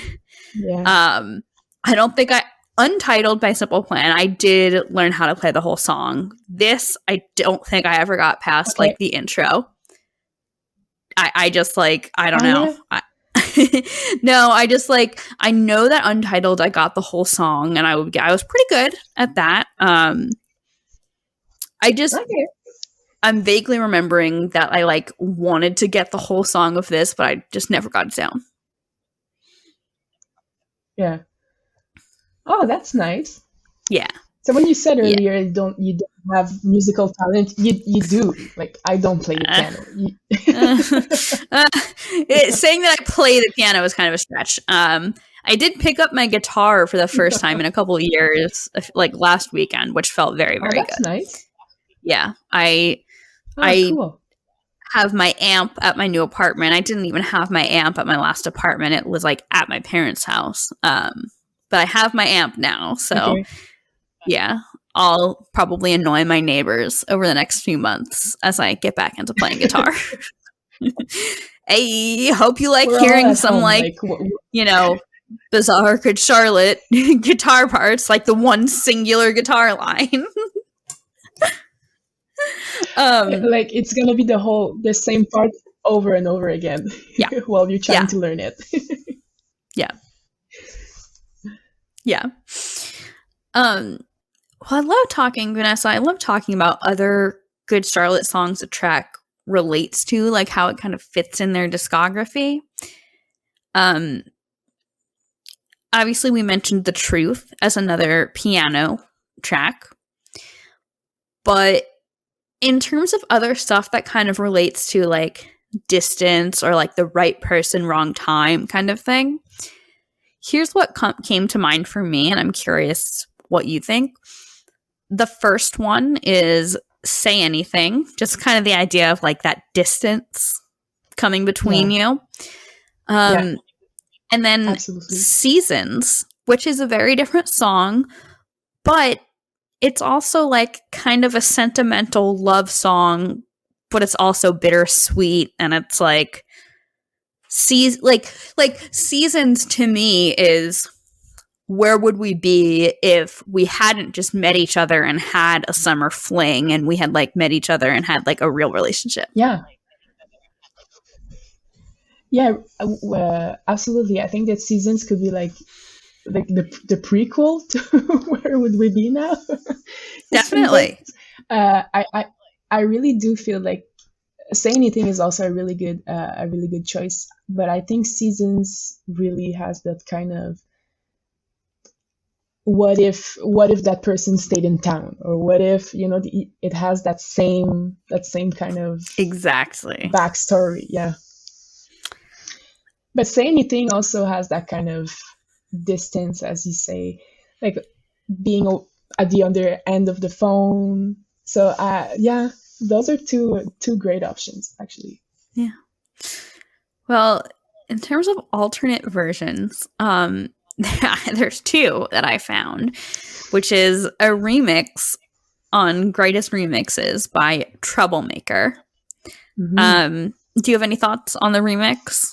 Yeah. I don't think Untitled by Simple Plan, I did learn how to play the whole song. This, I don't think I ever got past like the intro. I just like, I don't know. Yeah. No, I just like, I know that Untitled, I got the whole song and I was pretty good at that. I'm vaguely remembering that I like wanted to get the whole song of this, but I just never got it down. Yeah. Oh, that's nice. Yeah. So when you said earlier you don't have musical talent, you do. Like I don't play the piano. Saying that I play the piano is kind of a stretch. I did pick up my guitar for the first time in a couple of years, like last weekend, which felt very, very that's good. Nice. Yeah, I cool. have my amp at my new apartment. I didn't even have my amp at my last apartment. It was like at my parents' house. But I have my amp now, so yeah, I'll probably annoy my neighbors over the next few months as I get back into playing guitar. Hey, hope you like hearing some bizarre Good Charlotte guitar parts, like the one singular guitar line. Like it's gonna be the same part over and over again. Yeah. While you're trying to learn it. Yeah. Yeah. Well, I love talking, Vanessa. I love talking about other Good Charlotte songs that track relates to, like how it kind of fits in their discography. Obviously we mentioned The Truth as another piano track, but in terms of other stuff that kind of relates to like distance or like the right person, wrong time kind of thing, here's what came to mind for me, and I'm curious what you think. The first one is Say Anything, just kind of the idea of like that distance coming between you. And then Absolutely. Seasons, which is a very different song, but it's also like kind of a sentimental love song, but it's also bittersweet, and it's like Seasons to me is where would we be if we hadn't just met each other and had a summer fling, and we had like met each other and had like a real relationship. Yeah, absolutely. I think that Seasons could be like the prequel to Where Would We Be Now? Definitely. I really do feel like Say Anything is also a really good choice, but I think Seasons really has that kind of what if that person stayed in town, or what if, you know, it has that same kind of exactly backstory. Yeah. But Say Anything also has that kind of distance, as you say, like being at the other end of the phone. So yeah, those are two great options, actually. Yeah. Well, in terms of alternate versions, there's two that I found, which is a remix on Greatest Remixes by Troublemaker. Mm-hmm. Do you have any thoughts on the remix?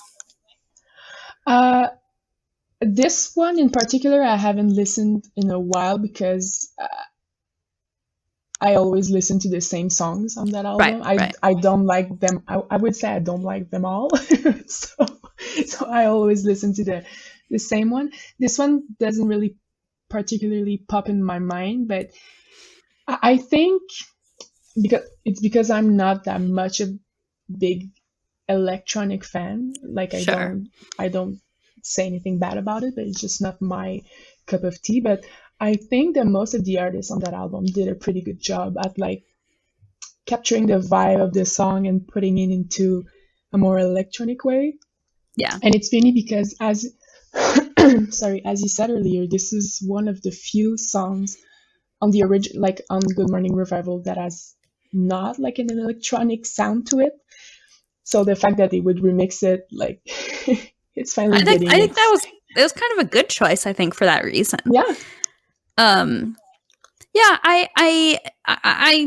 This one in particular, I haven't listened in a while because I always listen to the same songs on that album. Right. I don't like them. I would say I don't like them all. so I always listen to the same one. This one doesn't really particularly pop in my mind, but I think because I'm not that much a big electronic fan. Like I don't say anything bad about it, but it's just not my cup of tea. But I think that most of the artists on that album did a pretty good job at like capturing the vibe of the song and putting it into a more electronic way. Yeah. And it's funny because as you said earlier, this is one of the few songs on the original, like on Good Morning Revival, that has not like an electronic sound to it. So the fact that they would remix it, like, it's finally I think it was kind of a good choice, I think, for that reason. Yeah. Yeah, I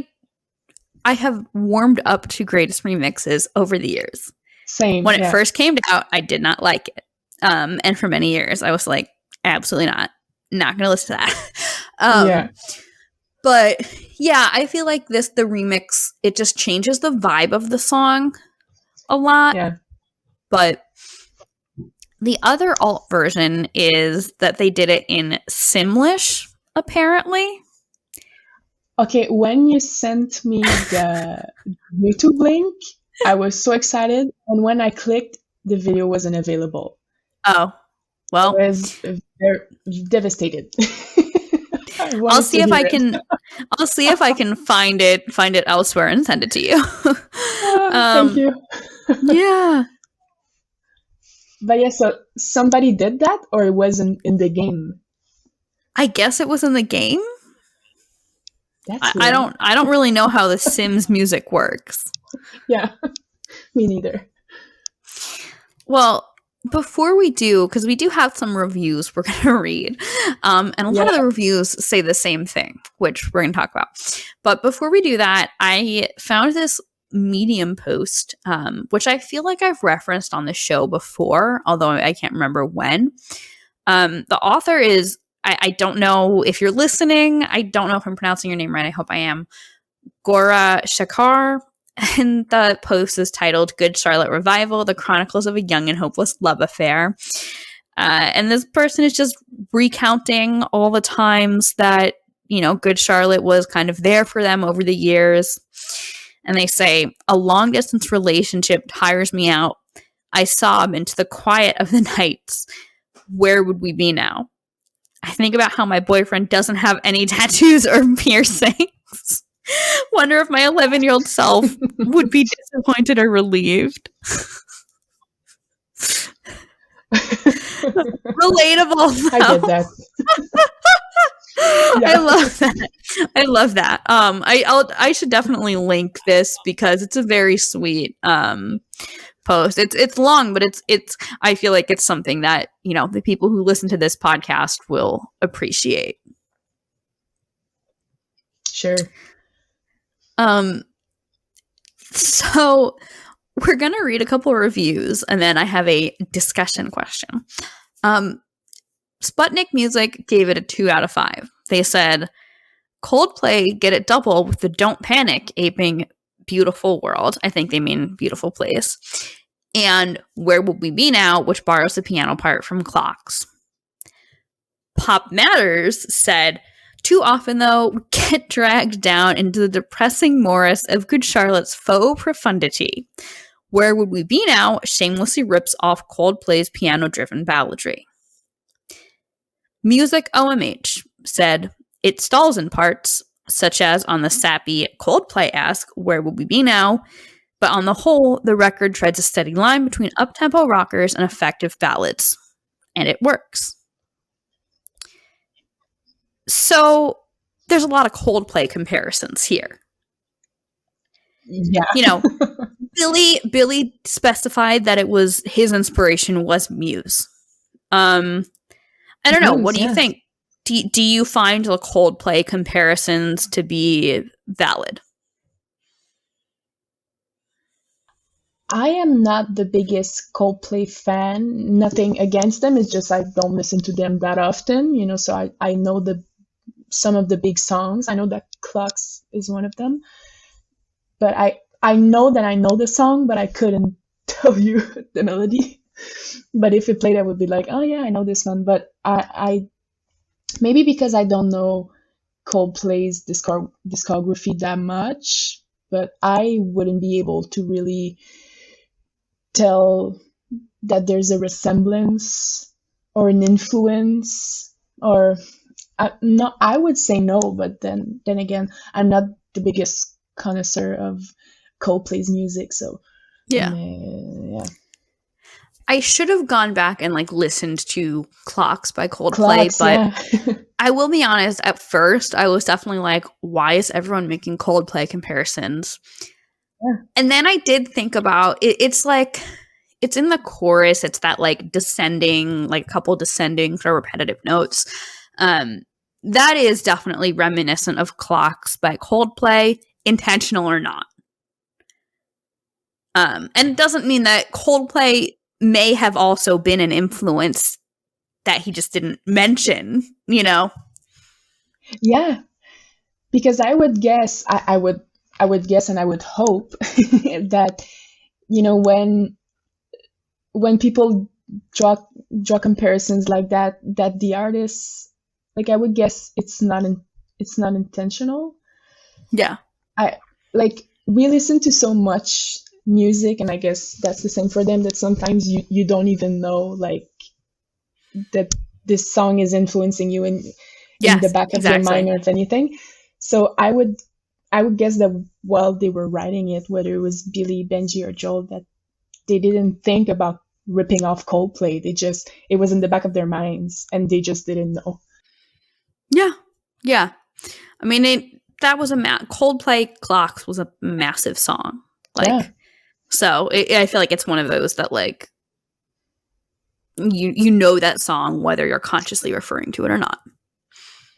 have warmed up to Greatest Remixes over the years. Same. When it first came out, I did not like it. And for many years, I was like, absolutely not going to listen to that. But yeah, I feel like the remix, it just changes the vibe of the song a lot. Yeah. But the other alt version is that they did it in Simlish, apparently. Okay, when you sent me the YouTube link, I was so excited, and when I clicked, the video wasn't available. Oh, well, I was very devastated. I'll see if I can find it elsewhere and send it to you. Thank you. Yeah. But yeah, so somebody did that, or it wasn't in the game? I guess it was in the game. That's I don't really know how the Sims music works. Yeah, me neither. Well, before we do, because we do have some reviews we're going to read, and a lot of the reviews say the same thing, which we're going to talk about. But before we do that, I found this Medium post, which I feel like I've referenced on the show before, although I can't remember when. The author is, I don't know if you're listening, I don't know if I'm pronouncing your name right, I hope I am, Gora Shakar, and the post is titled Good Charlotte Revival, The Chronicles of a Young and Hopeless Love Affair. And this person is just recounting all the times that, you know, Good Charlotte was kind of there for them over the years. And they say, a long-distance relationship tires me out. I sob into the quiet of the nights. Where would we be now? I think about how my boyfriend doesn't have any tattoos or piercings. Wonder if my 11-year-old self would be disappointed or relieved. Relatable. I get that. I love that. I love that. I should definitely link this because it's a very sweet post. It's long, but it's I feel like it's something that, you know, the people who listen to this podcast will appreciate. Sure. So we're going to read a couple of reviews and then I have a discussion question. Sputnik Music gave it a 2 out of 5. They said, Coldplay get it double with the Don't Panic aping Beautiful World. I think they mean Beautiful Place. And Where Would We Be Now, which borrows the piano part from Clocks. Pop Matters said, too often, though, get dragged down into the depressing morass of Good Charlotte's faux profundity. Where Would We Be Now shamelessly rips off Coldplay's piano-driven balladry. Music OMH said, it stalls in parts, such as on the sappy Coldplay-esque Where Would We Be Now, but on the whole, the record treads a steady line between up-tempo rockers and effective ballads. And it works. So, there's a lot of Coldplay comparisons here. Yeah. You know, Billy specified that it was his inspiration was Muse. I don't know. What do you think? Do you find the Coldplay comparisons to be valid? I am not the biggest Coldplay fan. Nothing against them. It's just I don't listen to them that often, you know, so I know some of the big songs. I know that Clocks is one of them. But I know that I know the song, but I couldn't tell you the melody. But if it played, I would be like, oh yeah, I know this one. But I maybe because I don't know Coldplay's discography that much, but I wouldn't be able to really tell that there's a resemblance or an influence, or I would say no, but then again, I'm not the biggest connoisseur of Coldplay's music, so yeah. I should have gone back and like listened to Clocks by Coldplay, but I will be honest, at first I was definitely like, why is everyone making Coldplay comparisons? Yeah. And then I did think about it. It's like, it's in the chorus. It's that like descending, like a couple descending sort of repetitive notes. That is definitely reminiscent of Clocks by Coldplay, intentional or not. And it doesn't mean that Coldplay may have also been an influence that he just didn't mention, you know? Yeah, because I would guess, I would guess and I would hope that, you know, when people draw comparisons like that the artists, like, I would guess it's not intentional. Yeah. We listen to so much music, and I guess that's the same for them, that sometimes you don't even know like that this song is influencing you in the back of your mind, or if anything. So I would guess that while they were writing it, whether it was Billy, Benji, or Joel, that they didn't think about ripping off Coldplay. It was in the back of their minds, and they just didn't know. Yeah. I mean, that was Coldplay Clocks was a massive song. So I feel like it's one of those that like you know that song whether you're consciously referring to it or not.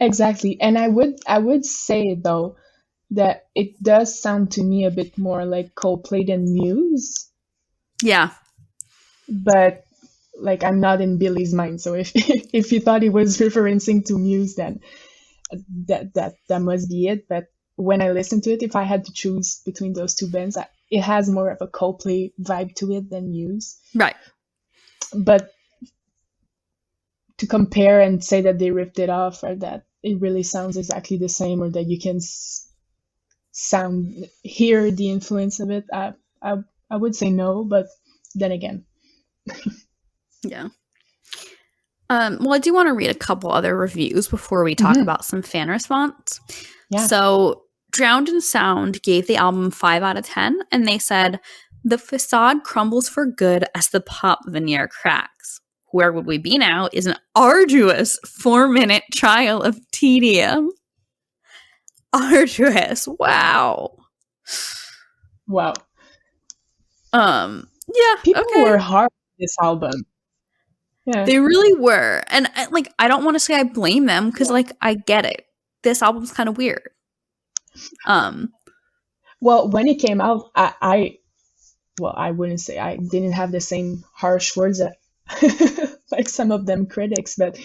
Exactly. And I would say though that it does sound to me a bit more like Coldplay than Muse. Yeah. But like, I'm not in Billy's mind, so if you thought he was referencing to Muse, then that must be it. But when I listen to it, if I had to choose between those two bands, it has more of a Coldplay vibe to it than Muse. Right. But to compare and say that they ripped it off, or that it really sounds exactly the same, or that you can hear the influence of it. I would say no, but then again. Yeah. Well, I do want to read a couple other reviews before we talk about some fan response. Yeah. So, Drowned in Sound gave the album 5 out of 10, and they said, "The facade crumbles for good as the pop veneer cracks. Where Would We Be Now is an arduous 4-minute trial of tedium." Arduous. Wow. Wow. Yeah. People were hard on this album. Yeah. They really were. And I don't want to say I blame them because I get it. This album's kind of weird. Well, when it came out, I wouldn't say I didn't have the same harsh words that like some of them critics, but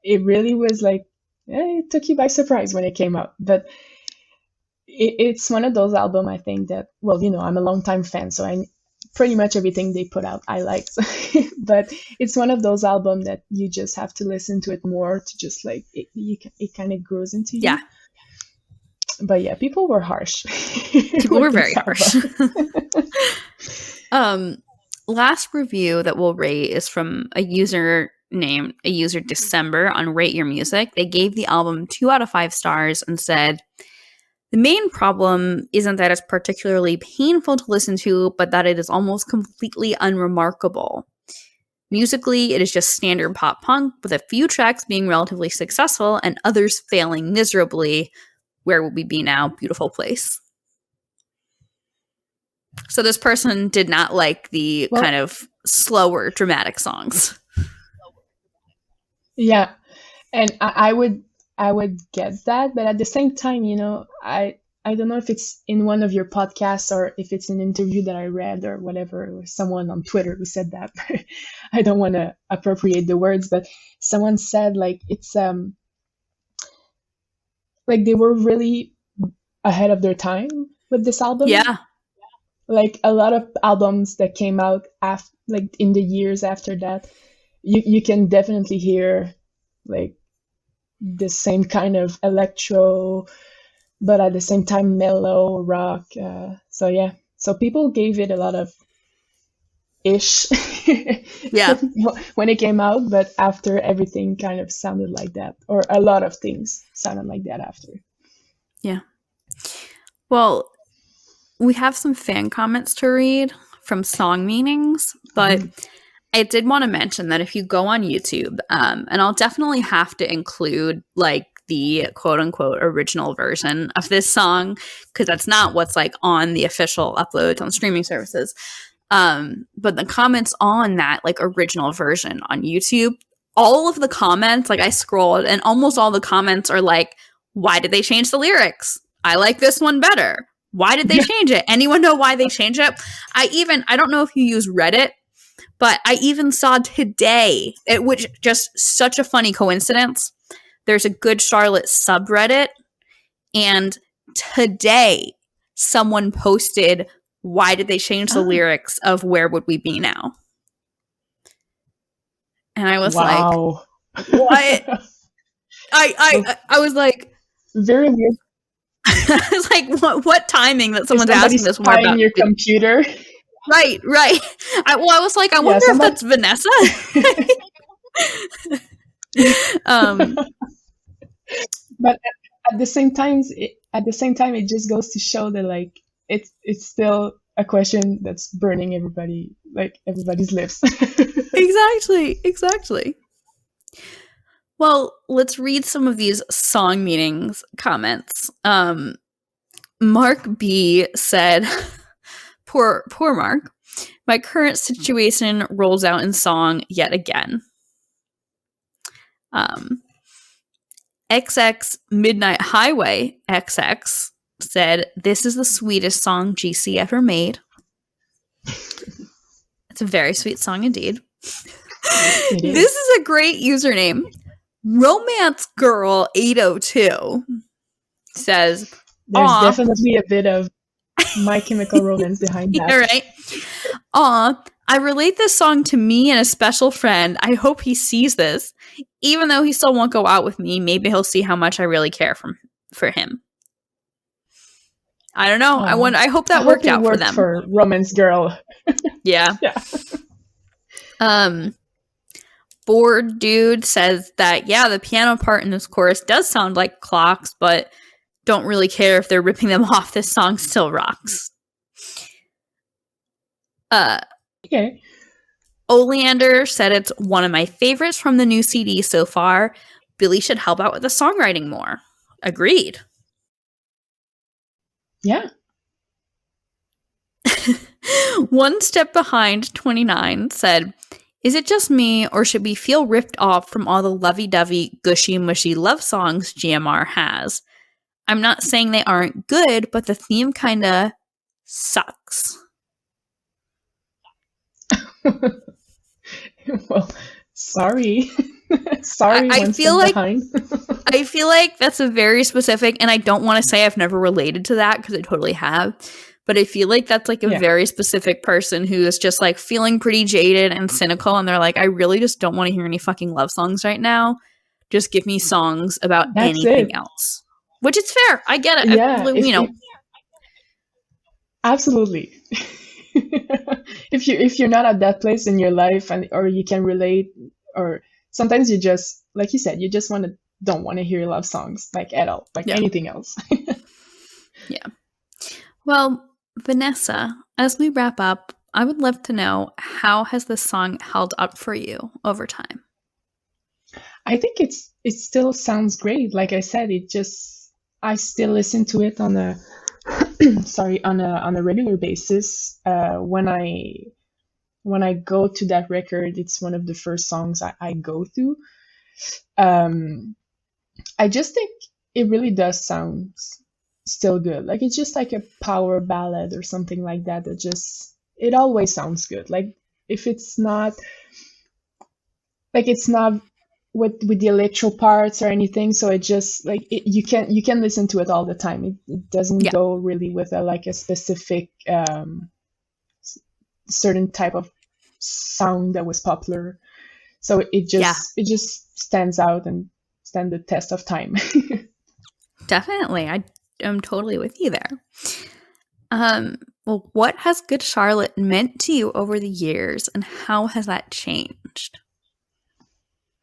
it really was it took you by surprise when it came out. But it's one of those albums, I think that, I'm a longtime fan, so I pretty much everything they put out I like. But it's one of those albums that you just have to listen to it more to just it kind of grows into you. Yeah. But yeah, people were harsh. People were very harsh. Last review that we'll rate is from a user named December on Rate Your Music. They gave the album 2 out of 5 stars and said, "The main problem isn't that it's particularly painful to listen to, but that it is almost completely unremarkable. Musically, it is just standard pop punk, with a few tracks being relatively successful and others failing miserably. Where Will We Be Now? Beautiful Place." So this person did not like the kind of slower, dramatic songs. Yeah, and I would get that, but at the same time, I don't know if it's in one of your podcasts or if it's an interview that I read or whatever, or someone on Twitter who said that. I don't want to appropriate the words, but someone said it's they were really ahead of their time with this album. Yeah. A lot of albums that came out in the years after that, you can definitely hear the same kind of electro, but at the same time mellow rock. So people gave it a lot of ish Yeah. when it came out, but after everything kind of sounded like that, or a lot of things sounded like that after. Yeah. Well, we have some fan comments to read from song meanings, but I did want to mention that if you go on YouTube, and I'll definitely have to include the quote unquote original version of this song, because that's not what's on the official uploads on streaming services. But the comments on that original version on YouTube, all of the comments, I scrolled and almost all the comments are why did they change the lyrics? I like this one better. Why did they change it? Anyone know why they changed it? I don't know if you use Reddit, but I even saw today, which just such a funny coincidence. There's a Good Charlotte subreddit, and today someone posted, why did they change the lyrics of Where Would We Be Now? And I was wow. What? I was very weird. I was what timing that someone's asking this one about your computer. Right. I was I wonder if that's Vanessa. But at the same time, it just goes to show that it's still a question that's burning everybody's lips. Exactly. Well, let's read some of these song meanings comments. Mark B said, poor Mark, "My current situation rolls out in song yet again." XX Midnight Highway XX said, "This is the sweetest song GC ever made." It's a very sweet song indeed. This is a great username. Romance Girl 802 says, there's definitely a bit of My Chemical Romance behind that. Yeah, right? Aw, I relate this song to me and a special friend. I hope he sees this. Even though he still won't go out with me, maybe he'll see how much I really care for him. I don't know. I hope that worked out for them. For Romance Girl. Yeah. Yeah. Bored Dude says that, yeah, the piano part in this chorus does sound like clocks, but don't really care if they're ripping them off. This song still rocks. Okay. Oleander said it's one of my favorites from the new CD so far. Billy should help out with the songwriting more. Agreed. Yeah. One Step Behind 29 said, is it just me, or should we feel ripped off from all the lovey-dovey, gushy-mushy love songs GMR has? I'm not saying they aren't good, but the theme kinda sucks. Well, sorry. Sorry, I one feel step like behind. I feel like that's a very specific, and I don't want to say I've never related to that because I totally have, but I feel like that's like a very specific person who is just like feeling pretty jaded and cynical, and they're like, I really just don't want to hear any fucking love songs right now. Just give me songs about anything else. Which is fair. I get it. Yeah, absolutely. If you're not at that place in your life, or you can relate, or sometimes you just, like you said, you just don't want to hear love songs like at all, like anything else. Yeah. Well, Vanessa, as we wrap up, I would love to know, how has this song held up for you over time? I think it still sounds great. Like I said, I still listen to it on a on a regular basis. When I go to that record, it's one of the first songs I go to. I just think it really does sound still good. Like it's just like a power ballad or something like that. It always sounds good. Like if it's not with the electro parts or anything, so it just like you can listen to it all the time. It doesn't go really with a specific certain type of sound that was popular. So it just stands out and stand the test of time. Definitely. I am totally with you there. Well, what has Good Charlotte meant to you over the years, and how has that changed?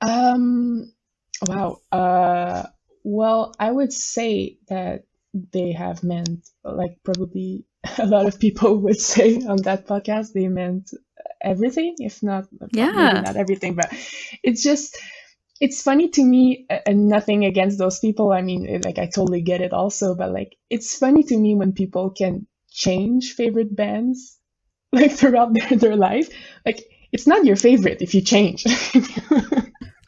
Wow. Well, I would say that they have meant, like probably a lot of people would say on that podcast, they meant everything, if not, maybe not everything, but it's funny to me, and nothing against those people. I mean, like I totally get it also, but like it's funny to me when people can change favorite bands like throughout their life. Like it's not your favorite if you change.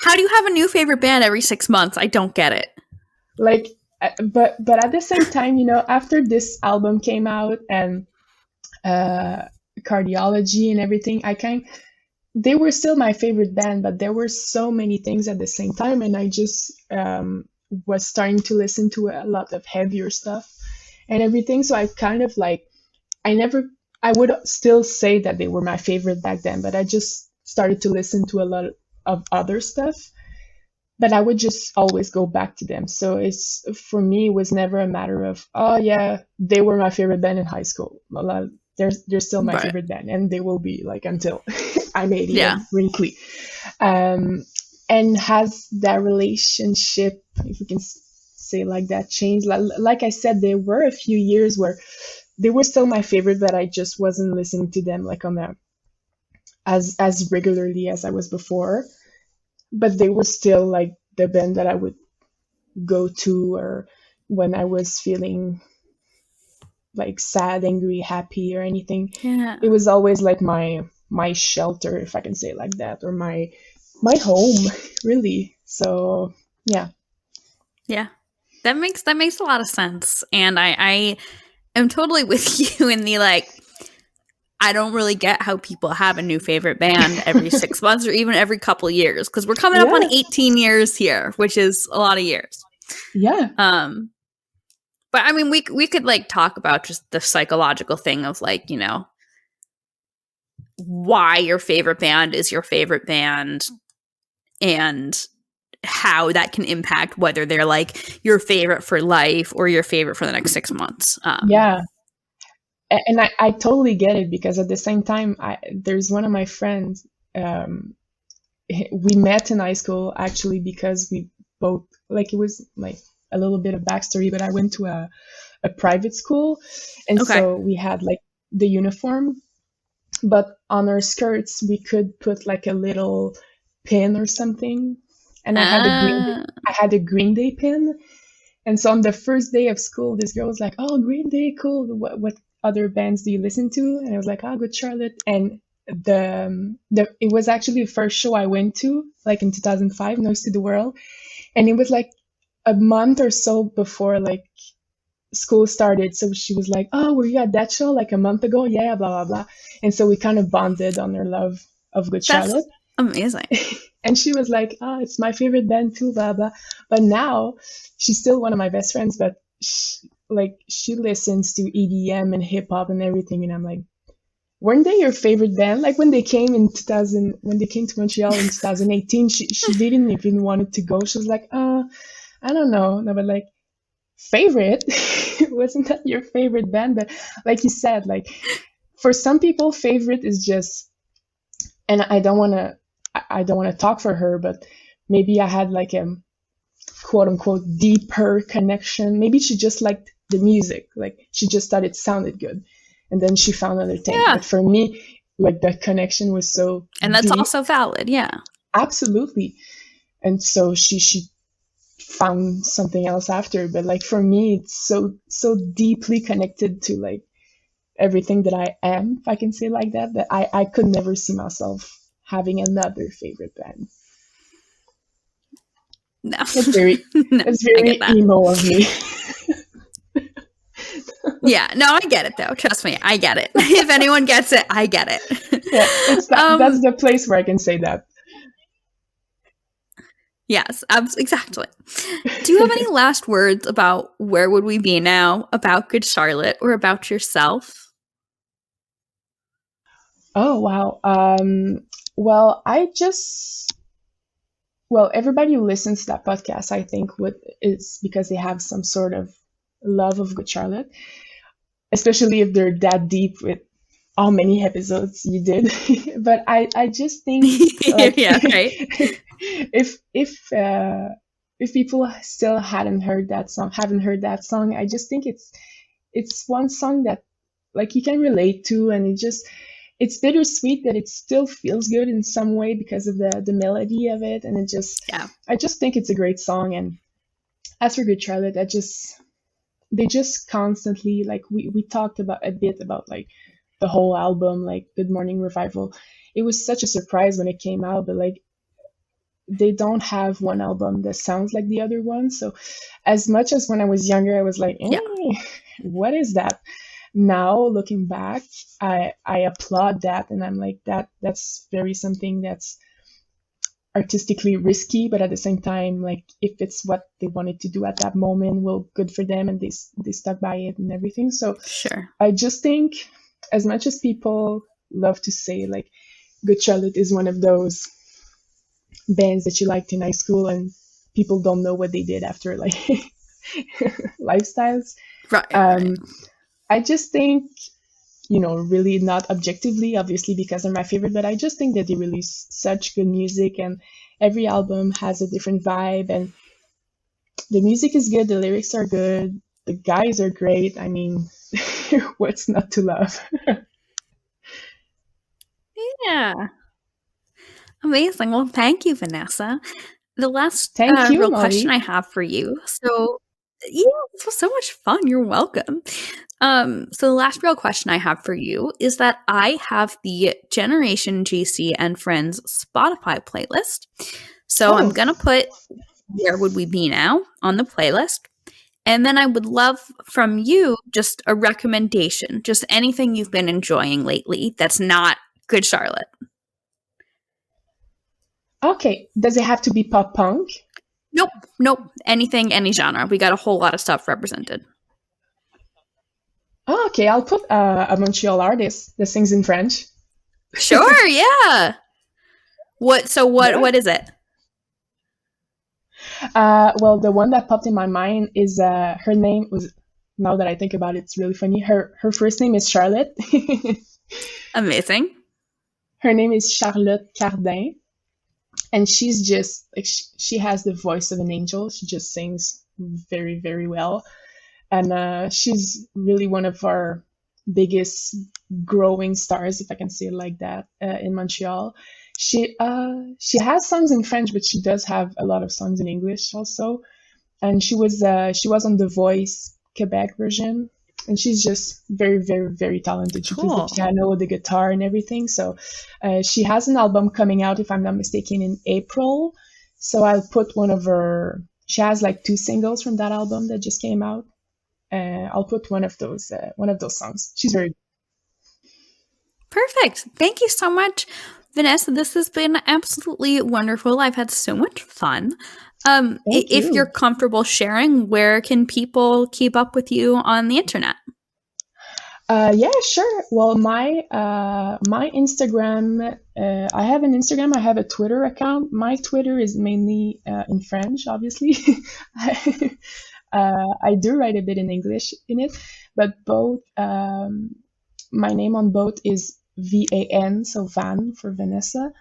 How do you have a new favorite band every 6 months? I don't get it. Like, but at the same time, after this album came out and Cardiology and everything, they were still my favorite band, but there were so many things at the same time, and I just was starting to listen to a lot of heavier stuff and everything. So I kind of like, I would still say that they were my favorite back then, but I just started to listen to a lot of other stuff, but I would just always go back to them. So for me, it was never a matter of, oh yeah, they were my favorite band in high school. They're still my favorite band, and they will be like until I'm 80 and wrinkly. And has that relationship, if we can say like that, changed? Like I said, there were a few years where they were still my favorite, but I just wasn't listening to them like as regularly as I was before. But they were still like the band that I would go to, or when I was feeling like sad, angry, happy, or anything. Yeah. It was always like my shelter, if I can say it like that, or my home, really. So yeah. That makes a lot of sense, and I am totally with you in the like, I don't really get how people have a new favorite band every 6 months or even every couple years, because we're coming up on 18 years here, which is a lot of years. But I mean, we could like talk about just the psychological thing of like, why your favorite band is your favorite band, and how that can impact whether they're like your favorite for life or your favorite for the next 6 months. Yeah. And I totally get it, because at the same time, there's one of my friends, we met in high school actually because we both, like, it was like a little bit of backstory, but I went to a private school, and so we had like the uniform, but on our skirts we could put like a little pin or something, and I had a Green Day pin. And so on the first day of school, this girl was like, "Oh, Green Day, cool. What other bands do you listen to?" And I was like, "Oh, Good Charlotte." And it was actually the first show I went to, like in 2005, Noise to the World, and it was like a month or so before like school started. So she was like, "Oh, were you at that show like a month ago?" Yeah, blah blah blah. And so we kind of bonded on her love of Good Charlotte. Amazing. And she was like, "Oh, it's my favorite band too, blah blah." But now she's still one of my best friends, but she listens to EDM and hip hop and everything, and I'm like, weren't they your favorite band? Like when they came to Montreal in 2018, she didn't even want to go. She was like, I don't know. No, but like, favorite? Wasn't that your favorite band? But like you said, like for some people, favorite is just, and I don't want to talk for her, but maybe I had like a quote unquote deeper connection. Maybe she just liked the music. Like she just thought it sounded good. And then she found other things. Yeah. But for me, like that connection was so And that's deep. also valid, yeah. Absolutely. And so she found something else after. But like for me, it's so deeply connected to like everything that I am, if I can say it like that, that I could never see myself having another favorite band. No. It's very emo of me. Yeah, no, I get it though. Trust me, I get it. If anyone gets it, I get it. Yeah, that's the place where I can say that. Yes, exactly. Do you have any last words about Where Would We Be Now, about Good Charlotte, or about yourself? Oh, wow. Well, everybody who listens to that podcast, I think, is because they have some sort of love of Good Charlotte, especially if they're that deep with how many episodes you did. But I just think, like, yeah, right. if people still haven't heard that song, I just think it's one song that like you can relate to, and it's bittersweet that it still feels good in some way because of the melody of it, and I just think it's a great song. And as for Good Charlotte, they just constantly, like we talked about a bit about like the whole album, like Good Morning Revival. It was such a surprise when it came out, but like they don't have one album that sounds like the other one. So as much as when I was younger, I was like, what is that? Now looking back, I applaud that, and I'm like, that's very something that's artistically risky, but at the same time, like if it's what they wanted to do at that moment, well, good for them, and they stuck by it and everything. So sure, I just think, as much as people love to say like Good Charlotte is one of those bands that you liked in high school and people don't know what they did after like lifestyles, right. I just think, really not objectively, obviously, because they're my favorite, but I just think that they release such good music, and every album has a different vibe, and the music is good, the lyrics are good, the guys are great. I mean, what's not to love? Yeah. Amazing. Well, thank you, Vanessa. The last real Molly. Question I have for you. So, yeah, this was so much fun. You're welcome. So the last real question I have for you is that I have the Generation GC and Friends Spotify playlist. So I'm going to put Where Would We Be Now on the playlist. And then I would love from you just a recommendation, just anything you've been enjoying lately that's not Good Charlotte. Okay. Does it have to be pop punk? Nope. Anything, any genre. We got a whole lot of stuff represented. Oh, okay. I'll put a Montreal artist that sings in French. Sure, yeah. What is it? Well, the one that popped in my mind is her name was. Now that I think about it, it's really funny. Her first name is Charlotte. Amazing. Her name is Charlotte Cardin, and she's just like she has the voice of an angel. She just sings very, very well, and she's really one of our biggest growing stars, if I can say it like that, in Montreal. She has songs in French, but she does have a lot of songs in English also. And she was on The Voice Quebec version, and she's just very, very, very talented. She plays Cool. the piano, the guitar, and everything. So she has an album coming out, if I'm not mistaken, in April. So I'll put one of her. She has like 2 singles from that album that just came out. I'll put one of those songs. She's very. Perfect. Thank you so much, Vanessa. This has been absolutely wonderful. I've had so much fun. If you. you're comfortable sharing, where can people keep up with you on the internet? Yeah, sure. Well, my Instagram, I have an Instagram. I have a Twitter account. My Twitter is mainly in French, obviously. I do write a bit in English in it, but both my name on both is VAN, so Van for Vanessa.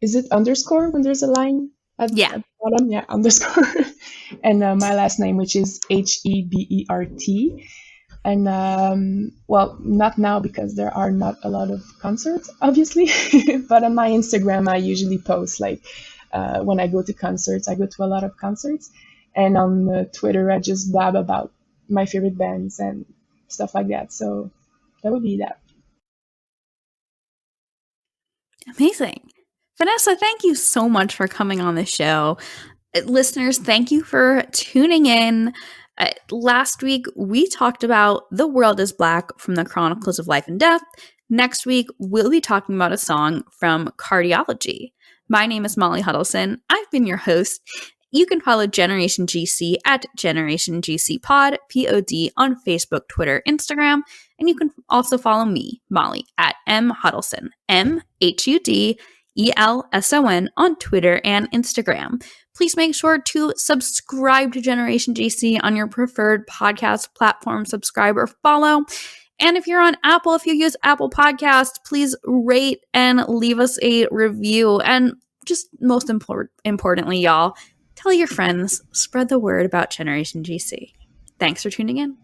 Is it underscore when there's a line at the bottom? Yeah, underscore. And my last name, which is Hebert. And well, not now because there are not a lot of concerts, obviously. But on my Instagram, I usually post like when I go to concerts. I go to a lot of concerts, and on Twitter, I just blab about my favorite bands and stuff like that. So that would be that. Amazing. Vanessa, thank you so much for coming on the show. Listeners, thank you for tuning in. Last week, we talked about The World is Black from the Chronicles of Life and Death. Next week, we'll be talking about a song from Cardiology. My name is Molly Hudelson. I've been your host. You can follow Generation GC at Generation GC Pod, POD, on Facebook, Twitter, Instagram. And you can also follow me, Molly, at M Hudelson, MHUDELSON, on Twitter and Instagram. Please make sure to subscribe to Generation GC on your preferred podcast platform. Subscribe or follow. And if you're on Apple, if you use Apple Podcasts, please rate and leave us a review. And just most importantly, y'all, tell your friends, spread the word about Generation GC. Thanks for tuning in.